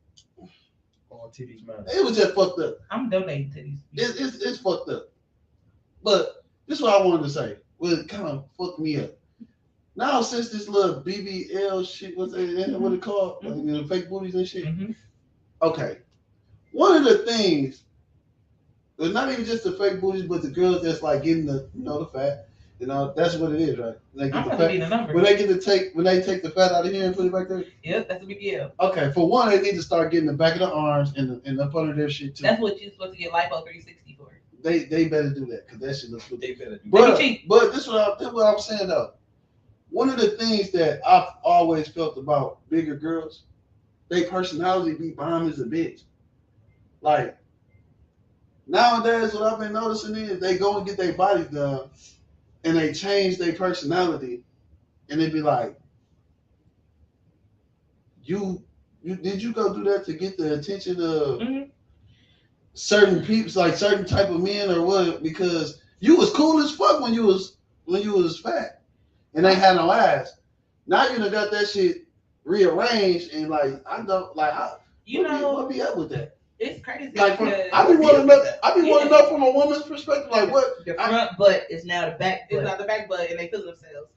All titties matter. it was just fucked up. I'm donating to these. It's fucked up. But this is what I wanted to say. Well, it kind of fucked me up. Now since this little BBL shit, what it called? Like, you know, fake booties and shit. Mm-hmm. Okay. One of the things, well, not even just the fake booties, but the girls that's like getting the fat. You know, that's what it is, right? They I'm get the gonna fat. be the number. When they take the fat out of here and put it back there. Yep, that's a big deal. Okay, for one, they need to start getting the back of the arms and up under their shit too. That's what you're supposed to get lipo 360 for. They better do that because that shit looks good. They better do They be cheap. But this is what I'm saying though. One of the things that I've always felt about bigger girls, they personality be bomb as a bitch. Like nowadays, what I've been noticing is they go and get their bodies done, and they change their personality, and they be like, "You did you go do that to get the attention of certain people, like certain type of men, or what? Because you was cool as fuck when you was fat." And they had no ass. Now you done got that shit rearranged and like I don't like what be up with that? It's crazy. Like because I be wanting to know from a woman's perspective, like what The front butt is now the back it's butt. not the back butt and they feel themselves.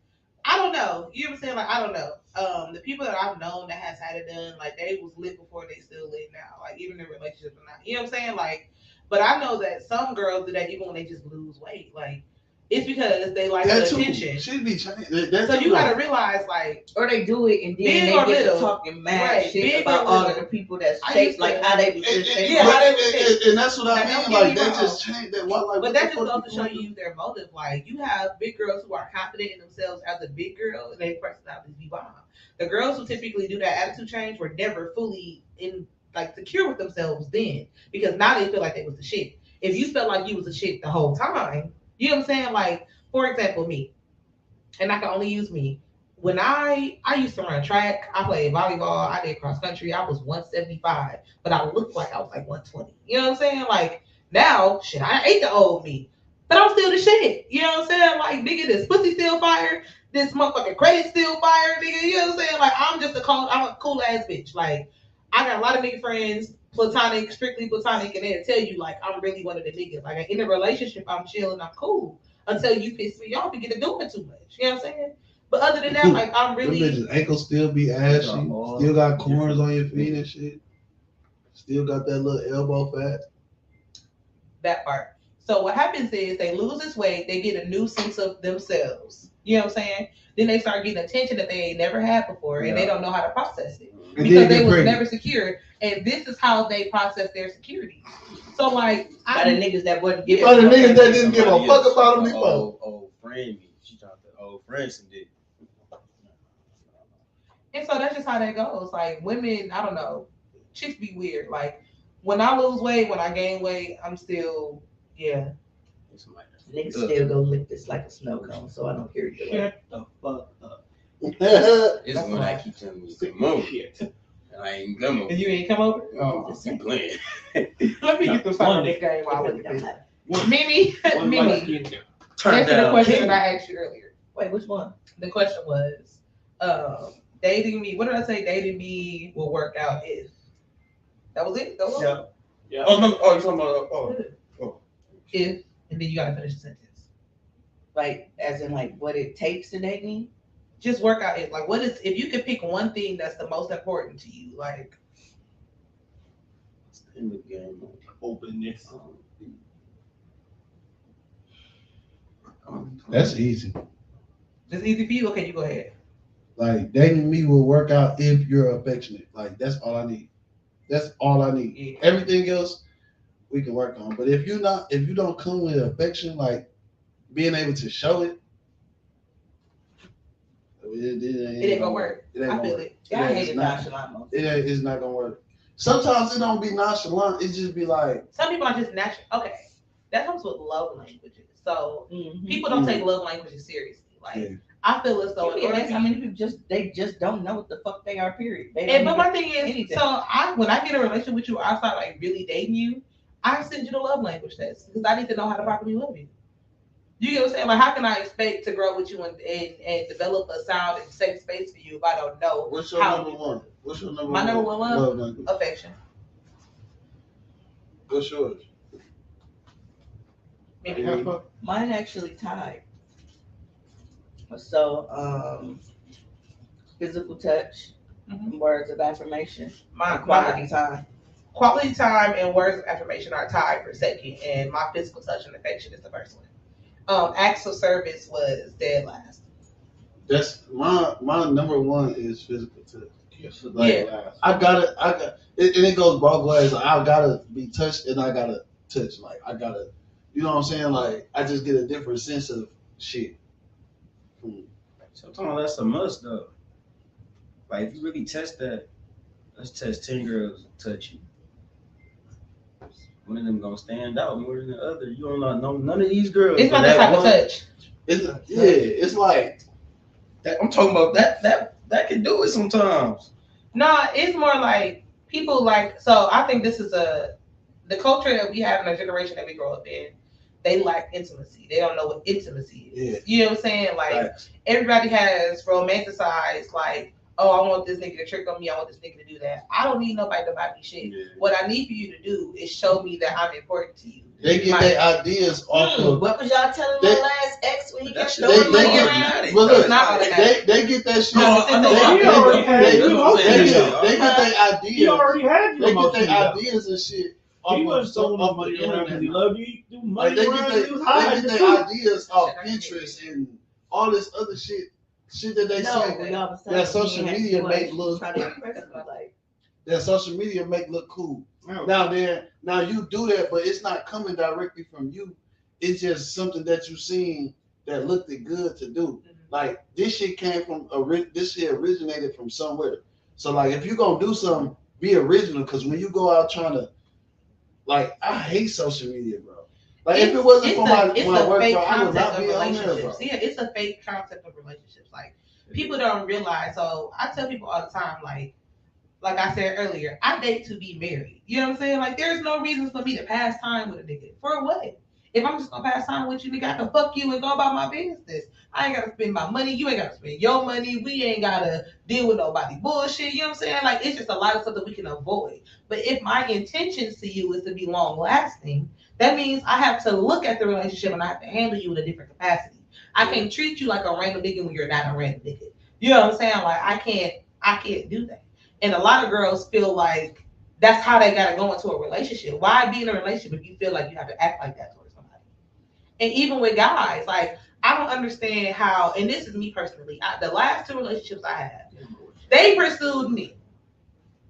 I don't know. You know what I'm saying? Like I don't know. The people that I've known that has had it done, like they was lit before they still lit now. Like even in relationships or not. You know what I'm saying? Like, but I know that some girls do that even when they just lose weight. Like it's because they like the attention. Should be changed. So you gotta realize, like, Or they do it and then Big they or get little. to talking mad Right, shit big about or all little. of the people that's I shaped used to- like how they was just shaped. Yeah, how they was shaped. and that's what I Now, mean. don't get Like me they wrong. just changed that. Like, but what that the just fuck goes to show you their motive. Like you have big girls who are confident in themselves as a big girl, and their personalities be bomb. The girls who typically do that attitude change were never fully secure with themselves then, because now they feel like they was the shit. If you felt like you was the shit the whole time, you know what I'm saying? Like for example, me, and I can only use me. When I used to run track, I played volleyball, I did cross country, I was 175, but I looked like I was like 120. You know what I'm saying? Like now, shit, I ate the old me, but I'm still the shit. You know what I'm saying? Like nigga, this pussy still fire, this motherfucking credit still fire, nigga. You know what I'm saying? Like I'm a cool ass bitch. Like I got a lot of nigga friends, platonic, strictly platonic, and they'll tell you like I'm really one of the niggas. Like in a relationship, I'm chill and I'm cool until you piss me off and get to doing too much. You know what I'm saying? But other than that, like I'm Them really bitches ankles still be ashy, still got corns on your feet and shit. Still got that little elbow fat. that part. So what happens is they lose this weight, they get a new sense of themselves. You know what I'm saying? Then they start getting attention that they ain't never had before, and they Yeah. don't know how to process it And because then they get was pregnant. never secure, and this is how they process their security. So like, By the I niggas that wasn't giving. By the niggas that didn't give a Somebody fuck else, about him an before. old friend me. She dropped the old friend some dick. and so that's just how that goes. Like women, I don't know, chicks be weird. Like when I lose weight, when I gain weight, I'm still yeah. Somebody else. Niggas still go lick this like a snow cone, so I don't care either way. Shut the fuck up. It's That's when why- I keep telling me to come over. Shit. And I ain't come over. And you ain't come over. Oh, just keep playing. Let me get the song on this game while I look at this. Mimi, One Mimi, light skin there. Turn answer the down. question that I asked you earlier. Wait, which one? The question was, dating me. What did I say? Dating me will work out if. That was it. That was Yeah. Yeah. Oh, no, oh, you're talking about, if, and then you gotta finish the sentence. Like, as in, like, what it takes to date me? Just work out if. Like, what is if you could pick one thing that's the most important to you? Like, in the game. Openness. That's easy. it's easy for you. Okay, you go ahead. Like dating me will work out if you're affectionate. Like that's all I need. That's all I need. Yeah. Everything else we can work on. But if you don't come with affection, like being able to show it, It ain't gonna work. It ain't I gonna feel work. it. Yeah, I It hate it is not. nonchalant most. It's not gonna work. Sometimes it don't be nonchalant. It just be like, Some people are just natural. Okay, that comes with love languages. So Mhm. people don't take love languages seriously. Like yeah. I feel as though You'd be amazed how many people just don't know what the fuck they are. Period. They And don't but even- my thing is, anything. so when I get in a relationship with you, I start like really dating you. I send you the love language test because I need to know how to properly love you. You get what I'm saying? Like, how can I expect to grow with you and develop a sound and safe space for you if I don't know What's your how number you one? What's your number My one? number one love? language? affection? What's yours? Maybe Half a- Mine actually tied. So, physical touch, Mhm. words of affirmation, my and quality time. quality time and words of affirmation are tied for second, and my physical touch and affection is the first one. Acts of service was dead last. That's my number one is physical touch. Yes, Yeah. I got it, and it goes both ways. Like, I gotta be touched, and I gotta touch. Like I gotta, you know what I'm saying? Like I just get a different sense of shit. Sometimes that's a must though. Like if you really test that, let's test 10 girls touch you. One of them gonna stand out more than the other. You don't know none of these girls. It's but not the that type of one- touch. It's like That, I'm talking about that can do it sometimes. No, it's more like people like. So I think this is the culture that we have in the generation that we grow up in. They lack intimacy. They don't know what intimacy is. Yeah. You know what I'm saying? Like Facts. everybody has romanticized like, oh, I want this nigga to trick on me. I want this nigga to do that. I don't need nobody to buy me shit. Yeah. What I need for you to do is show me that I'm important to you. they get their ideas off of. What was y'all telling They- my last ex when he That kept shit throwing they money get- around? Well, look, not automatic. they get that shit. No, they, no, they, he already had they, you they, on get, that. they get their He ideas. already had They your get their emotions out. ideas and shit. He off wasn't of- throwing off no money the around because he internet. loved you. He threw Like money they around get because he was high. they get their ideas off Pinterest and all this other shit that they No, say when y'all was that telling social me he had media to make look try to impress me, like, that social media make look cool. No. Now you do that, but it's not coming directly from you. It's just something that you seen that looked good to do. Like this shit came from this shit originated from somewhere. So like if you gonna do something, be original. Cause when you go out trying to, like, I hate social media, bro. Like if it wasn't for my work, fake bro, I would not concept be of on there, bro. relationships. Yeah, it's a fake concept of relationships. Like people don't realize. So I tell people all the time, like I said earlier, I date to be married. You know what I'm saying? Like there's no reason for me to pass time with a nigga. For what? If I'm just gonna pass time with you, nigga, I can fuck you and go about my business. I ain't gotta spend my money. You ain't gotta spend your money. We ain't gotta deal with nobody bullshit. You know what I'm saying? Like it's just a lot of stuff that we can avoid. But if my intentions to you is to be long lasting, that means I have to look at the relationship and I have to handle you in a different capacity. I can't treat you like a random nigga when you're not a random nigga. You know what I'm saying? Like I can't do that. And a lot of girls feel like that's how they gotta go into a relationship. Why be in a relationship if you feel like you have to act like that towards somebody? And even with guys, like I don't understand how. And this is me personally. The last two relationships I had, they pursued me.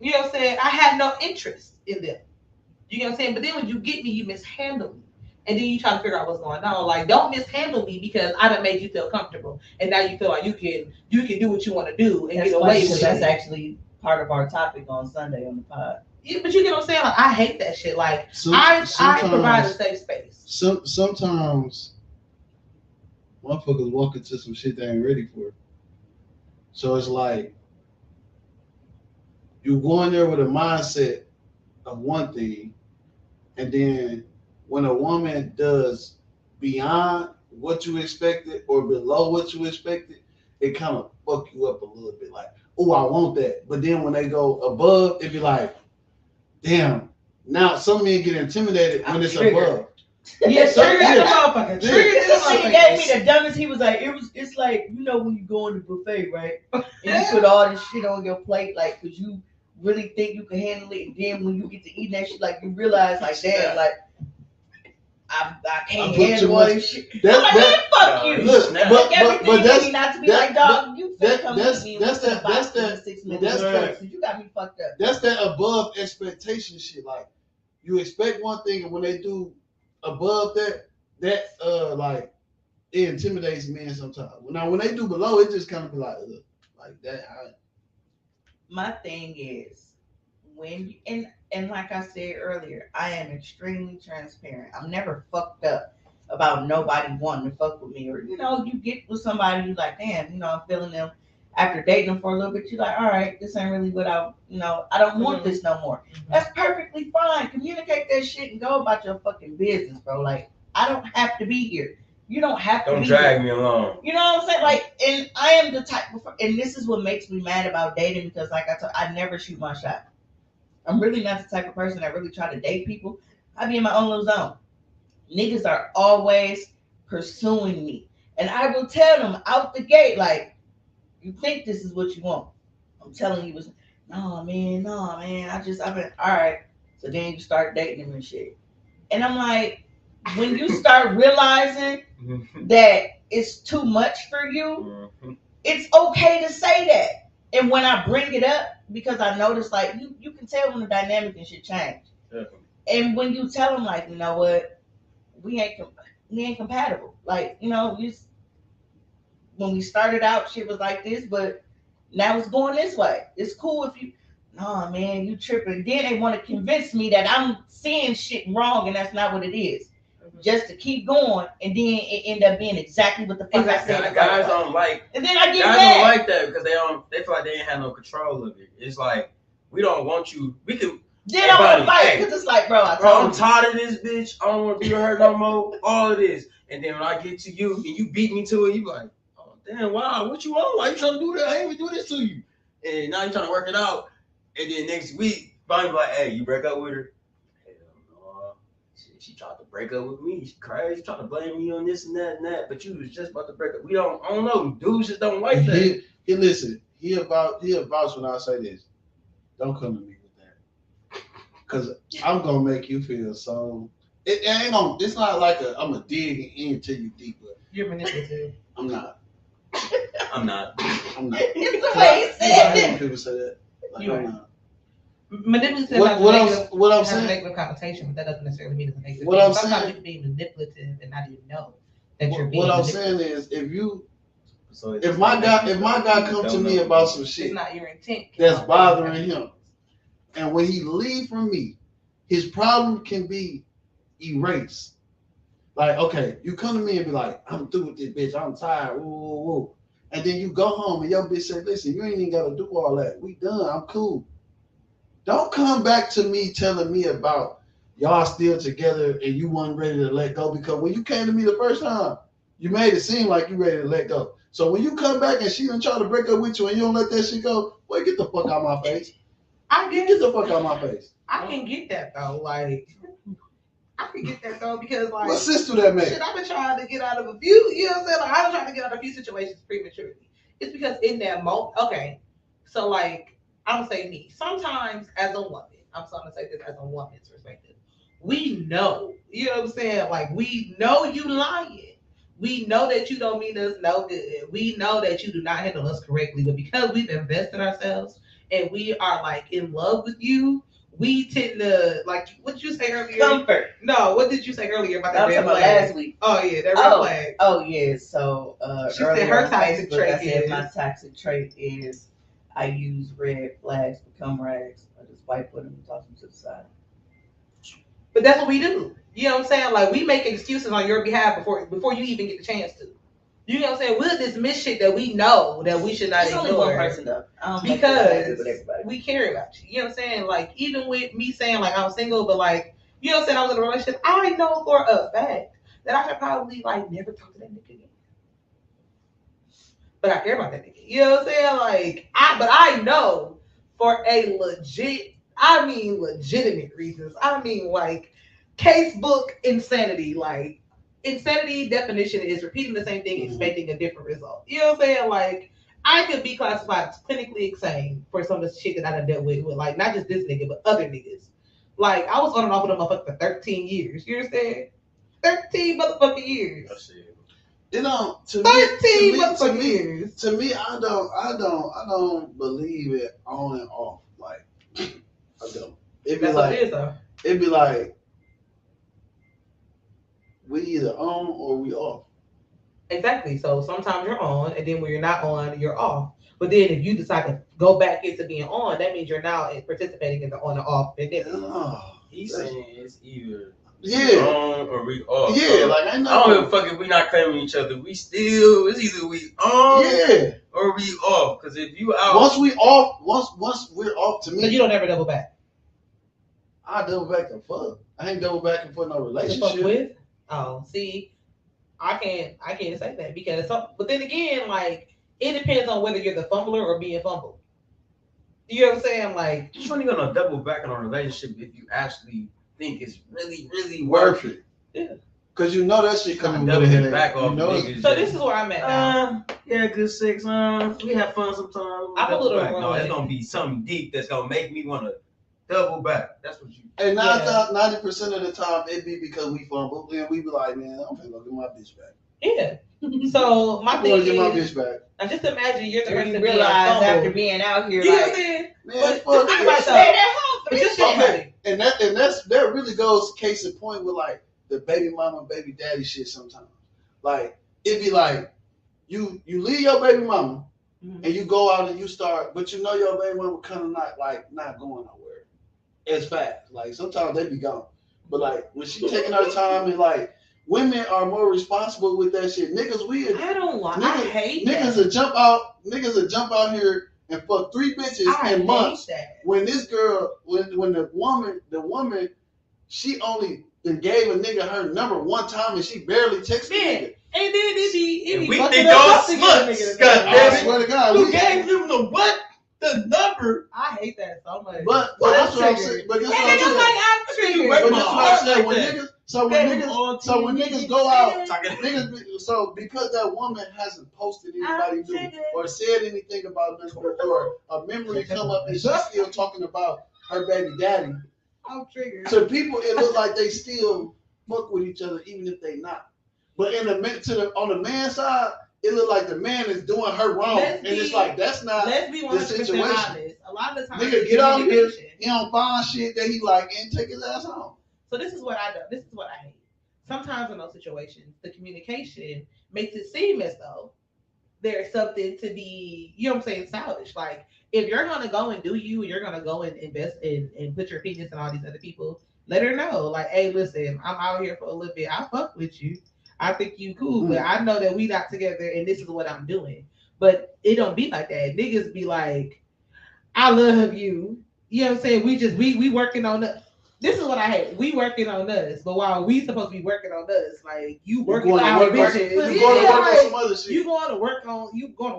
You know what I'm saying? I had no interest in them. You know what I'm saying? But then when you get me, you mishandle me. And then you try to figure out what's going on. Like, don't mishandle me because I done made you feel comfortable. And now you feel like you can do what you want to do and That's get funny away because with that's it. actually part of our topic on Sunday on the pod. Yeah, but you get what I'm saying? Like, I hate that shit. Like, I provide a safe space. Sometimes motherfuckers walk into some shit they ain't ready for. So it's like you go in there with a mindset of one thing, and then when a woman does beyond what you expected or below what you expected, it kind of fuck you up a little bit. Like, oh, I want that. But then when they go above, it be like, damn. Now some men get intimidated when it's above. Yeah, trigger yeah. the motherfucker. Yeah. Trigger the He motherfucker. gave me the dumbest. He was like, it's like, you know, when you go on the buffet, right? And you put all this shit on your plate, like, cause you really think you can handle it. And then when you get to eating that shit, like, you realize, like, damn, like, I can't handle all this shit. I'm like, man, fuck you. Look, Like, but everything that's me not to be that- like, dog, you finna come that's- with me. that's and we finna that- that's box in that- 6 minutes. that's You got me fucked up. that's that above expectation shit. Like you expect one thing, and when they do above that like it intimidates men sometimes. Now when they do below, it just kind of be like, look, like that. My thing is when you, and like I said earlier, I am extremely transparent. I'm never fucked up about nobody wanting to fuck with me, or you know, you get with somebody, you like, damn, you know, I'm feeling them. After dating them for a little bit, you're like, all right, this ain't really what I don't want this no more. That's perfectly fine. Communicate that shit and go about your fucking business, bro. Like, I don't have to be here. You don't have to Don't be drag here. me along. You know what I'm saying? Like, and I am the type of, and this is what makes me mad about dating because, like I never shoot my shot. I'm really not the type of person that really try to date people. I be in my own little zone. Niggas are always pursuing me, and I will tell them out the gate, like, you think this is what you want? I'm telling you, no man. I've been all right. So then you start dating them and shit, and I'm like, when you start realizing that it's too much for you, it's okay to say that. And when I bring it up, because I notice, like, you can tell when the dynamic and shit change. Definitely. And when you tell them, like, you know what, we ain't compatible. Like, you know, when we started out, shit was like this, but now it's going this way. It's cool if you, nah, man, you tripping. Then they want to convince me that I'm seeing shit wrong, and that's not what it is. Just to keep going, and then it end up being exactly what the fuck I said. Guys don't like. And then I get Guys mad. don't like that because they feel like they ain't have no control of it. It's like we don't want you. We can. Then I want to fight Hey, because it's like, bro, I Bro, I'm told you. tired of this bitch. I don't want to be with her no more. All of this, and then when I get to you and you beat me to it, you like, oh damn, wow, what you want? Why you trying to do that? I ain't even do this to you. And now you trying to work it out. And then next week, finally like, hey, you break up with her? She tried to break up with me. She crazy. She tried to blame me on this and that and that. But you was just about to break up. I don't know. Dudes just don't like that. He listen. He about when I say this. Don't come to me with that, because I'm gonna make you feel so. It ain't gonna. It's not like I'm a digging into you deeper. You're manipulative. I'm not. I'm not. It's the way he I said hate it. when people say that. Like, You I'm right. not. Manipulative What I'm has a saying. negative connotation, but that doesn't necessarily mean it's a negative. What I'm Sometimes saying- you can be manipulative and not even know that you're being What I'm manipulative. saying is, So if my guy come to me about some It's shit not your intent. that's bothering him, and when he leave from me, his problem can be erased. Like, okay, you come to me and be like, I'm through with this bitch, I'm tired, woo, woo, woo. And then you go home and your bitch say, listen, you ain't even gotta do all that. We done, I'm cool. Don't come back to me telling me about y'all still together and you weren't ready to let go, because when you came to me the first time, you made it seem like you ready to let go. So when you come back and she done try to break up with you and you don't let that shit go, boy, get the fuck out my face. Get the fuck out my face. I can get that though. Like, I can get that though because like, What sense do that make? shit, I've been trying to get out of a few. You know what I'm saying? Like, I've been trying to get out of a few situations prematurely. It's because in that moment, okay. So like, I'm gonna say me. Sometimes as a woman, I'm gonna say this as a woman's perspective. we know. You know what I'm saying? Like we know you lying. We know that you don't mean us no good. We know that you do not handle us correctly. But because we've invested ourselves and we are like in love with you, we tend to like. What did you say earlier? Comfort. No, what did you say earlier about I that was red talking about flag? last week. Oh yeah, that red flag. Oh yeah. So She said earlier her on toxic Facebook, trait I said is- my toxic trait is I use red flags become rags. I just wipe them and toss them to the side. But that's what we do. You know what I'm saying? Like we make excuses on your behalf before you even get the chance to. You know what I'm saying? We'll dismiss shit that we know that we should not It's only ignore. one person though. I don't make that happen with Because everybody. we care about you. You know what I'm saying? Like even with me saying like I'm single, but like you know what I'm saying, I was in a relationship. I know for a fact that I should probably like never talk to that nigga again. But I care about that nigga. You know what I'm saying? Like I know for a legitimate reasons. I mean like casebook insanity. Like insanity definition is repeating the same thing, expecting a different result. You know what I'm saying? Like I could be classified as clinically insane for some of the shit that I done dealt with like not just this nigga, but other niggas. Like I was on and off with a motherfucker for 13 years. You understand? 13 motherfucking years. That's it. You know, 13 motherfucking years. to me, I don't believe it on and off. Like, I don't. It'd be That's like, what it is though. it'd be like, we either on or we off. Exactly. So sometimes you're on, and then when you're not on, you're off. But then if you decide to go back into being on, that means you're now participating in the on and off. And then Oh, He's saying it's either yeah, on or we off. yeah. So, Like I I know. don't give a fuck if we not claiming each other. It's either we on Yeah. or we off. Because if you out, Once we're off, to so me, you don't ever double back. I double back and fuck. I ain't double back and for no To fuck relationship. with? Oh, see, I can't say that because but then again, like it depends on whether you're the fumbler or being fumbled. You know what I'm saying? Like you ain't gonna double back on a relationship if you actually think it's really, really Worth it. Yeah. Cause you know that shit coming with a double headache. back You off know niggas. so this is where I'm at now. Yeah, good sex. We have fun sometimes. I'm a little back. No, wrong. it's gonna be something deep that's gonna make me wanna double back. That's what you. And Yeah. 90% of the time it be because we fumble and we be like, man, I'm finna go get my bitch back. Yeah. So my I'm gonna thing get my is, bitch back. now just imagine you're the So person you being realize fumbled. after being out here, You know what I'm like, saying? Man, But fuck think it. about stay that. at home for But this just shit. think about it. And that really goes case in point with like the baby mama, baby daddy shit sometimes. Like it be like you leave your baby mama Mhm. and you go out and you start, but you know your baby mama kind of not going nowhere as fast. Like sometimes they be gone. But like when she taking her time and like women are more responsible with that shit. Niggas weird. I don't like. I Niggas, hate niggas that. will jump out. Niggas will jump out here and fuck 3 bitches I in months. hate that. When this girl, when the woman, she only gave a nigga her number one time and she barely texted the Yeah. nigga. And then it be We fucking think us y'all up to get a sluts. nigga to God say, damn I it. swear to God, Who we, gave him the what? The number? I hate that so much. but Well, that's what I'm triggered. saying. But that's And what I'm then I'm like, saying. I'm triggered. But But that's what I'm saying. When like niggas, so when niggas go out, so because that woman hasn't posted anybody new or said anything about this before, a memory come up and she's still talking about her baby daddy. I'm triggered. To people, it look like they still fuck with each other, even if they not. But on the man side, it look like the man is doing her wrong, and it's like that's not. Let's be 100% situation. honest. A lot of the time, Nigga, get out here. He don't find shit that he like and take his ass home. So this is what I do. This is what I hate. Sometimes in those situations, the communication makes it seem as though there's something to be, you know what I'm saying, salvaged. Like if you're gonna go and do you, you're gonna go and invest and put your opinions in all these other people. Let her know, like, hey, listen, I'm out here for a little bit. I fuck with you. I think you cool, but I know that we not together, and this is what I'm doing. But it don't be like that. Niggas be like, I love you. You know what I'm saying? We working on us. This is what I hate. We working on us, but while we supposed to be working on us, like you working going to out a work on- bitch. you going to work on like, some other shit. you going to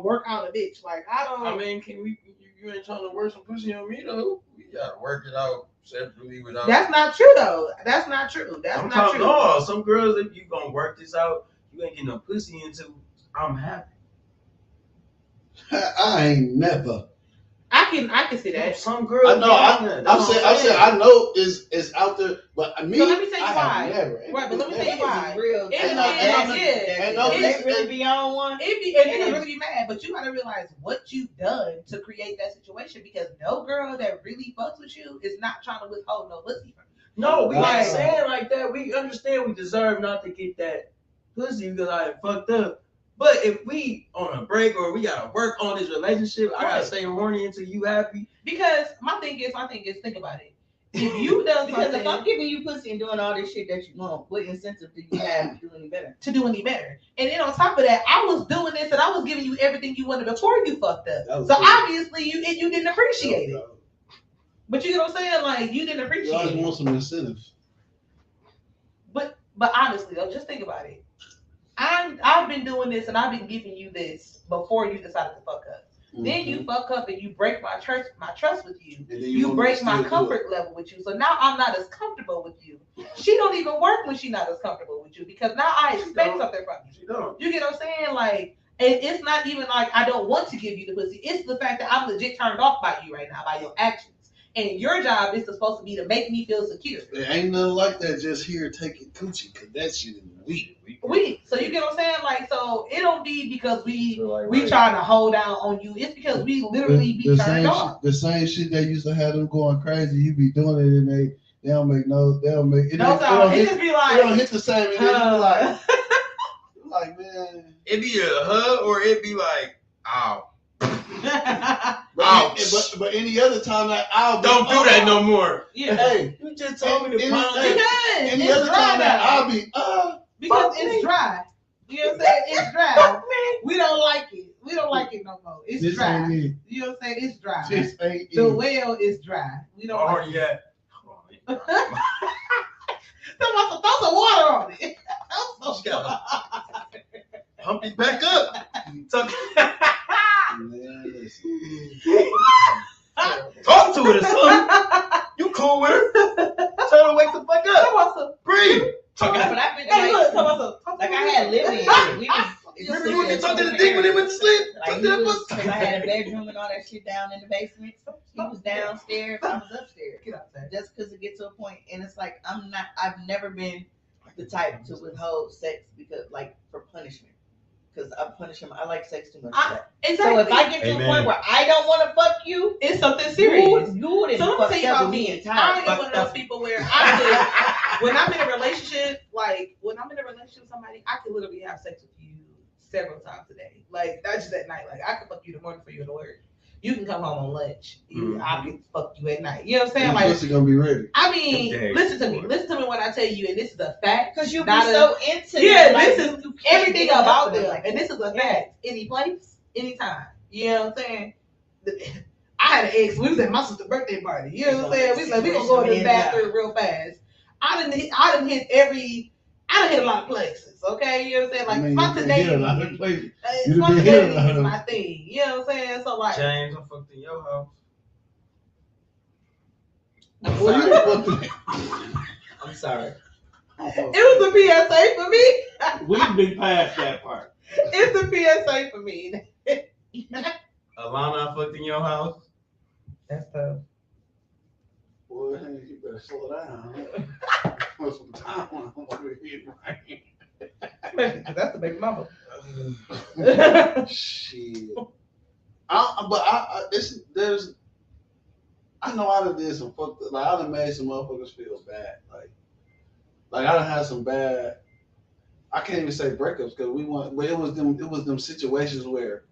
work on a bitch. Like I don't. I mean, can we? You ain't trying to work some pussy on me though. We gotta work it out separately without. That's not true though. That's not true. That's not Sometimes, true. no, some girls, if you gonna work this out, you ain't getting no pussy until I'm happy. I ain't never. I I can see that. Some girls. I know. I'm saying I know is out there, but me, So let me tell you I why. have never. Right, but let me tell you why. Real. It Ain't no They really be on one. And niggas really be mad, but you gotta realize what you've done to create that situation because no girl that really fucks with you is not trying to withhold no pussy from you. No, we Right. ain't saying like that. We understand we deserve not to get that pussy because I fucked up. But if we on a break or we gotta work on this relationship, I gotta Right. stay horny until you happy. Because my thing is, think about it. If you done Because if I'm something giving you pussy and doing all this shit that you want, what incentive do you have to do any better? to do any better, and then on top of that, I was doing this and I was giving you everything you wanted before you fucked That up. was So good. obviously you didn't appreciate it. But you know what I'm saying? Like you didn't You appreciate always it. want some incentives. But honestly though, just think about it. I've been doing this and I've been giving you this before you decided to fuck up. Then you fuck up and you break my trust with you. And then You want break to my still do comfort level with you. So now I'm not as comfortable with you. She don't even work when she's not as comfortable with you because now I expect something from you. She don't. You get what I'm saying? Like, and it's not even like I don't want to give you the pussy. It's the fact that I'm legit turned off by you right now, by your actions. And your job is supposed to be to make me feel secure. There ain't nothing like that just here taking coochie, because that shit is weak. So you get what I'm saying? Like, so it don't be because we Right. trying to hold down on you. It's because we literally be turned off. The same shit they used to have them going crazy. You be doing it and they don't make it. No, don't it hit, just be it don't like, hit the same. And then you be like, man. It be a hug or it be like, ow. But any other time that I'll be, Don't do that no more. yeah. Hey, You just told me to Any- pound hey, it. any it's other dry time that now. I'll be, Because fuck it's me. dry. You know what I'm saying? It's dry. We don't like it. We don't like it no more. It's This dry. ain't it. You know what I'm saying? It's dry. This ain't The it. well is dry. We don't Oh like it. yeah. Throw some water on it. Throw She some got water. Pump it back up. Man, listen. Talk to it or something. You cool with her? Tell her to wake the fuck up. Throw us some- Breathe. Talk But it. I've been Hey, look, like, throw us some- like I had living. We was. Remember you were talking to the dick when he went to sleep? Like Talk he to that was, pussy. cause I had a bedroom and all that shit down in the basement. He was downstairs, I was upstairs. Get out there. Just cause it gets to a point, and it's like I've never been the type to withhold sex because like for punishment. Cause I punish him. I like sex too much. For that. Exactly. So if I get to a Amen. point where I don't want to fuck you, It's something serious. you would So let me fuck tell you up about with me me. entire. I am one of those people where I could, when I'm in a relationship, like when I'm in a relationship with somebody, I could literally have sex with you several times a day. Like not just at night. Like I could fuck you in the morning for you to work. You can come home on lunch. I can fuck you at night. You know what I'm saying? Your Like pussy gonna be ready. I mean, Okay. listen to me when I tell you, and this is a fact. Cause you be Not a- so into Yeah, them, like, this is you can't everything get enough about of them, them, like, and this is a yeah. fact. Any place, anytime. You know what I'm saying? I had an ex. We was at my sister's birthday party. You know what I'm saying? We was like, we gonna go in the bathroom real fast. I didn't hit a lot of places. Okay, you know what I'm saying? Like I mean, you been spontaneity. here a lot of places. You done been Spontaneity here a lot is of- my thing. You know what I'm saying? So like, James, I fucked in your house. Well, you done fucked with- I'm sorry. it was a PSA for me. We've been past that part. It's a PSA for me. Alana, I fucked in your house. That's tough. Boy, hey, you better slow down. Put some time on over here, right? That's the baby mama. Shit. I know I done did some fucked up, like I done made some motherfuckers feel bad. Like I done had some bad, I can't even say breakups because but it was them situations where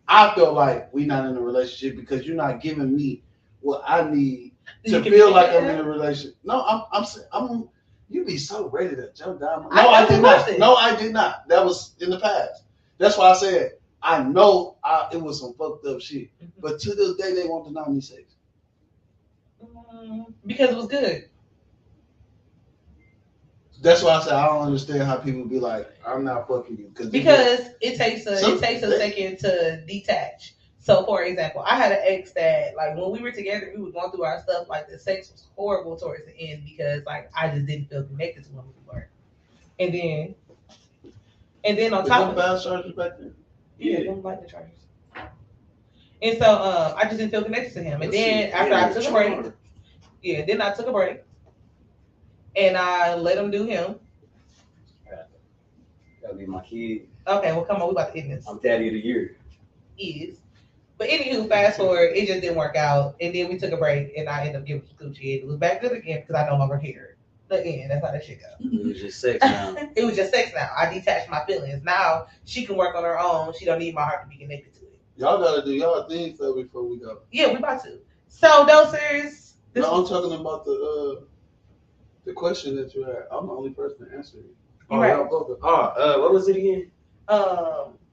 I felt like we not in a relationship because you're not giving me what I need to feel like I'm in a relationship. No, I'm you be so ready to jump down. No, I did not. No, I did not. That was in the past. That's why I said I know it was some fucked up shit. But to this day, they won't deny me sex. Because it was good. That's why I said I don't understand how people be like, I'm not fucking you. Because it takes a second to detach. So for example, I had an ex that like when we were together, we were going through our stuff, like the sex was horrible towards the end because like I just didn't feel connected to him anymore. And then on top of fast chargers back then. yeah, them lightning chargers. And so I just didn't feel connected to him. And then after I took a break, then I took a break and I let him do him. That'll be my kid. Okay, well, come on, we about to end this. I'm daddy of the year. Is. But anywho, fast forward, it just didn't work out. And then we took a break and I ended up giving some Gucci. It was back good again because I no longer cared. Again, that's how that shit goes. It was just sex now. It was just sex now. I detached my feelings. Now she can work on her own. She don't need my heart to be connected to it. Y'all gotta do y'all thing though before we go. Yeah, we about to. So dosers. No, I'm talking about the question that you had. I'm the only person to answer it. You're right. Y'all both. What was it again?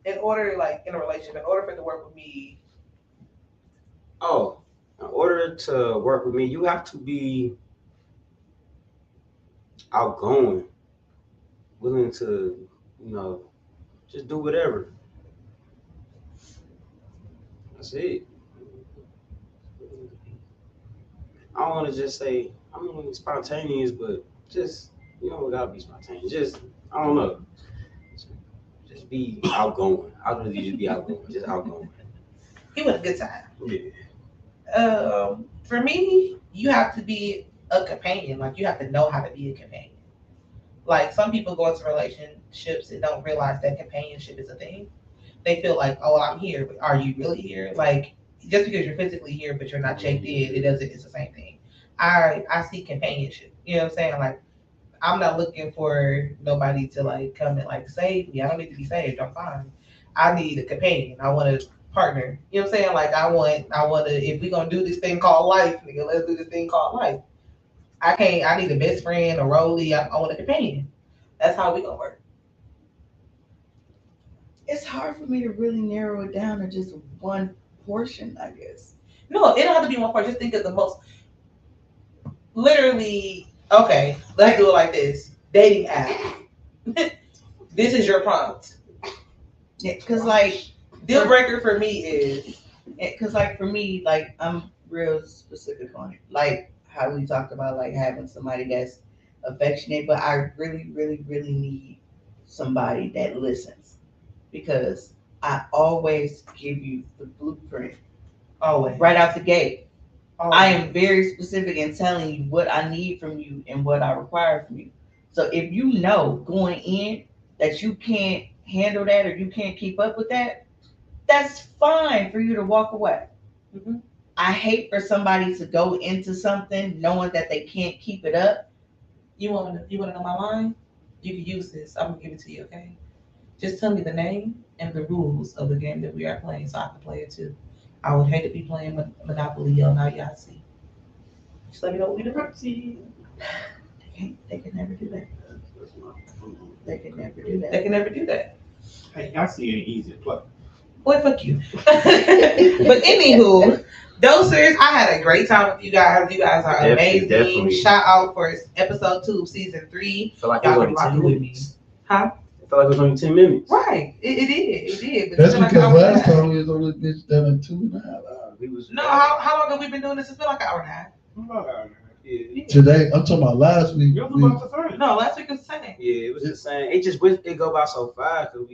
In order, like in a relationship, in order for it to work with me. Oh, in order to work with me, you have to be outgoing, willing to, just do whatever. That's it. I don't want to just say, spontaneous, but just, it gotta be spontaneous. Just, I don't know. Just be outgoing. I'd really just be outgoing. Just outgoing. He was a good time. Yeah. For me, you have to be a companion. Like you have to know how to be a companion. Like some people go into relationships and don't realize that companionship is a thing. They feel like, oh, I'm here, but are you really here? Like just because you're physically here but you're not checked in, it's the same thing. I see companionship. You know what I'm saying? Like I'm not looking for nobody to like come and like save me. I don't need to be saved. I'm fine. I need a companion. I want a partner. You know what I'm saying? Like I want to, if we're gonna do this thing called life, nigga, let's do this thing called life. I need a best friend, a rollie, I want a companion. That's how we gonna work. It's hard for me to really narrow it down to just one portion, I guess. No, it don't have to be one part. Just think of the most literally, okay, let's do it like this. Dating app. This is your prompt. Yeah, cause like Deal breaker for me is because like for me, like I'm real specific on it. Like how we talked about like having somebody that's affectionate, but I really, really, really need somebody that listens because I always give you the blueprint always right out the gate. always. I am very specific in telling you what I need from you and what I require from you. So if you know going in that you can't handle that or you can't keep up with that, that's fine for you to walk away. Mm-hmm. I hate for somebody to go into something knowing that they can't keep it up. You want to know my line? You can use this. I'm gonna give it to you, okay? Just tell me the name and the rules of the game that we are playing, so I can play it too. I would hate to be playing Monopoly Yell Now Yahtzee. Just let me know what we do. They can never do that. They can never do that. They can never do that. Hey, y'all see ain't easy to play. Boy, fuck you. But anywho, dosers, I had a great time with you guys. You guys are amazing. Definitely. Shout out for episode 2 of season 3. I feel like Y'all it been was only rocking 10 with me. minutes. Huh? I feel like it was only 10 minutes. Right. It did. But That's it's been because like an hour and a last half. time we was on this bitch done in 2.5 hours. We was No, how long have we been doing this? It's been like an hour and a half. Yeah. Today, I'm talking about last week. You're about to say. No, last week was the same. Yeah, it was the same. It go by so fast because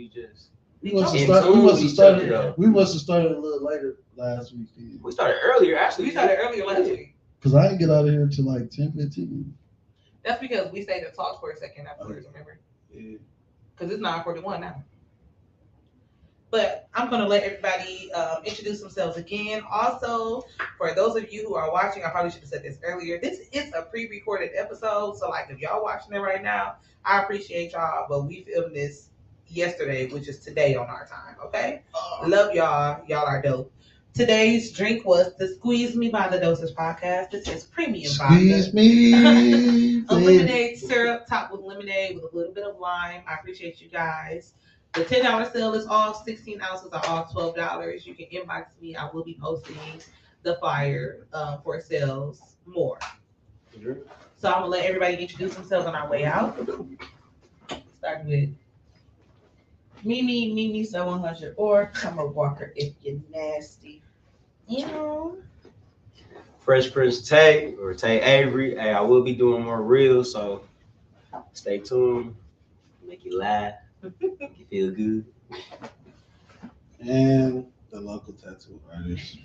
We must have In started. tune with each other, though. We must have started a little later last week. we started earlier. Actually, We started earlier last week. Cause I didn't get out of here until like 10:15. That's because we stayed and talked for a second afterwards, remember? Yeah. Because it's 9:41 now. But I'm going to let everybody introduce themselves again. Also, for those of you who are watching, I probably should have said this earlier. This is a pre-recorded episode. So, like, if y'all watching it right now, I appreciate y'all. But we filmed this yesterday, which is today on our time, okay? Love y'all. Y'all are dope. Today's drink was the Squeeze Me by the Dosage podcast. This is premium Squeeze vodka. me. A lemonade syrup topped with lemonade with a little bit of lime. I appreciate you guys. The $10 sale is off. 16 ounces are off $12. You can inbox me. I will be posting the flyer for sales more. So I'm gonna let everybody introduce themselves on our way out. Starting with Mimi 700 or Summer Walker if you're nasty. Fresh Prince Tay or Tay Avery. Hey, I will be doing more reels, so stay tuned. Make you laugh, make you feel good. And The local tattoo artist.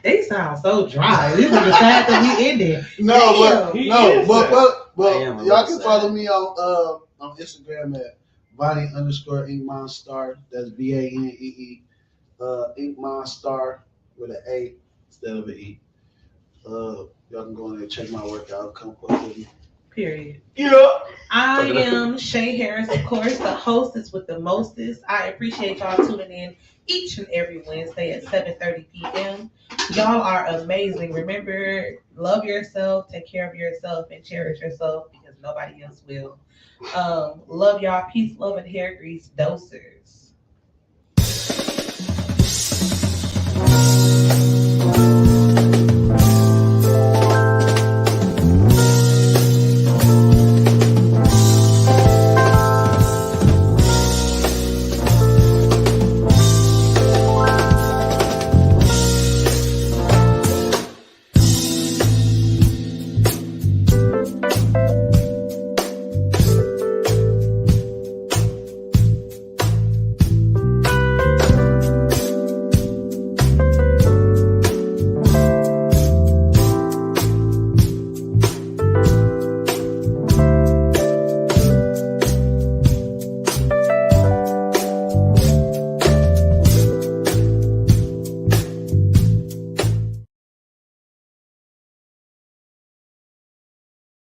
They sound so dry. This is the sad that we ended. No, Damn. but I am a y'all little can sad. follow me on Instagram at Bonnie_Ink_Monstar. That's BANEE. Ink Monstar with an A instead of an E. Y'all can go in there and check my work out. Come fuck with me. Period. Yeah. I am Chae Harris, of course, the hostess with the mostest. I appreciate y'all tuning in each and every Wednesday at 7:30 p.m. Y'all are amazing. Remember, love yourself, take care of yourself, and cherish yourself because nobody else will. Love y'all. Peace, love, and hair grease. Dosers.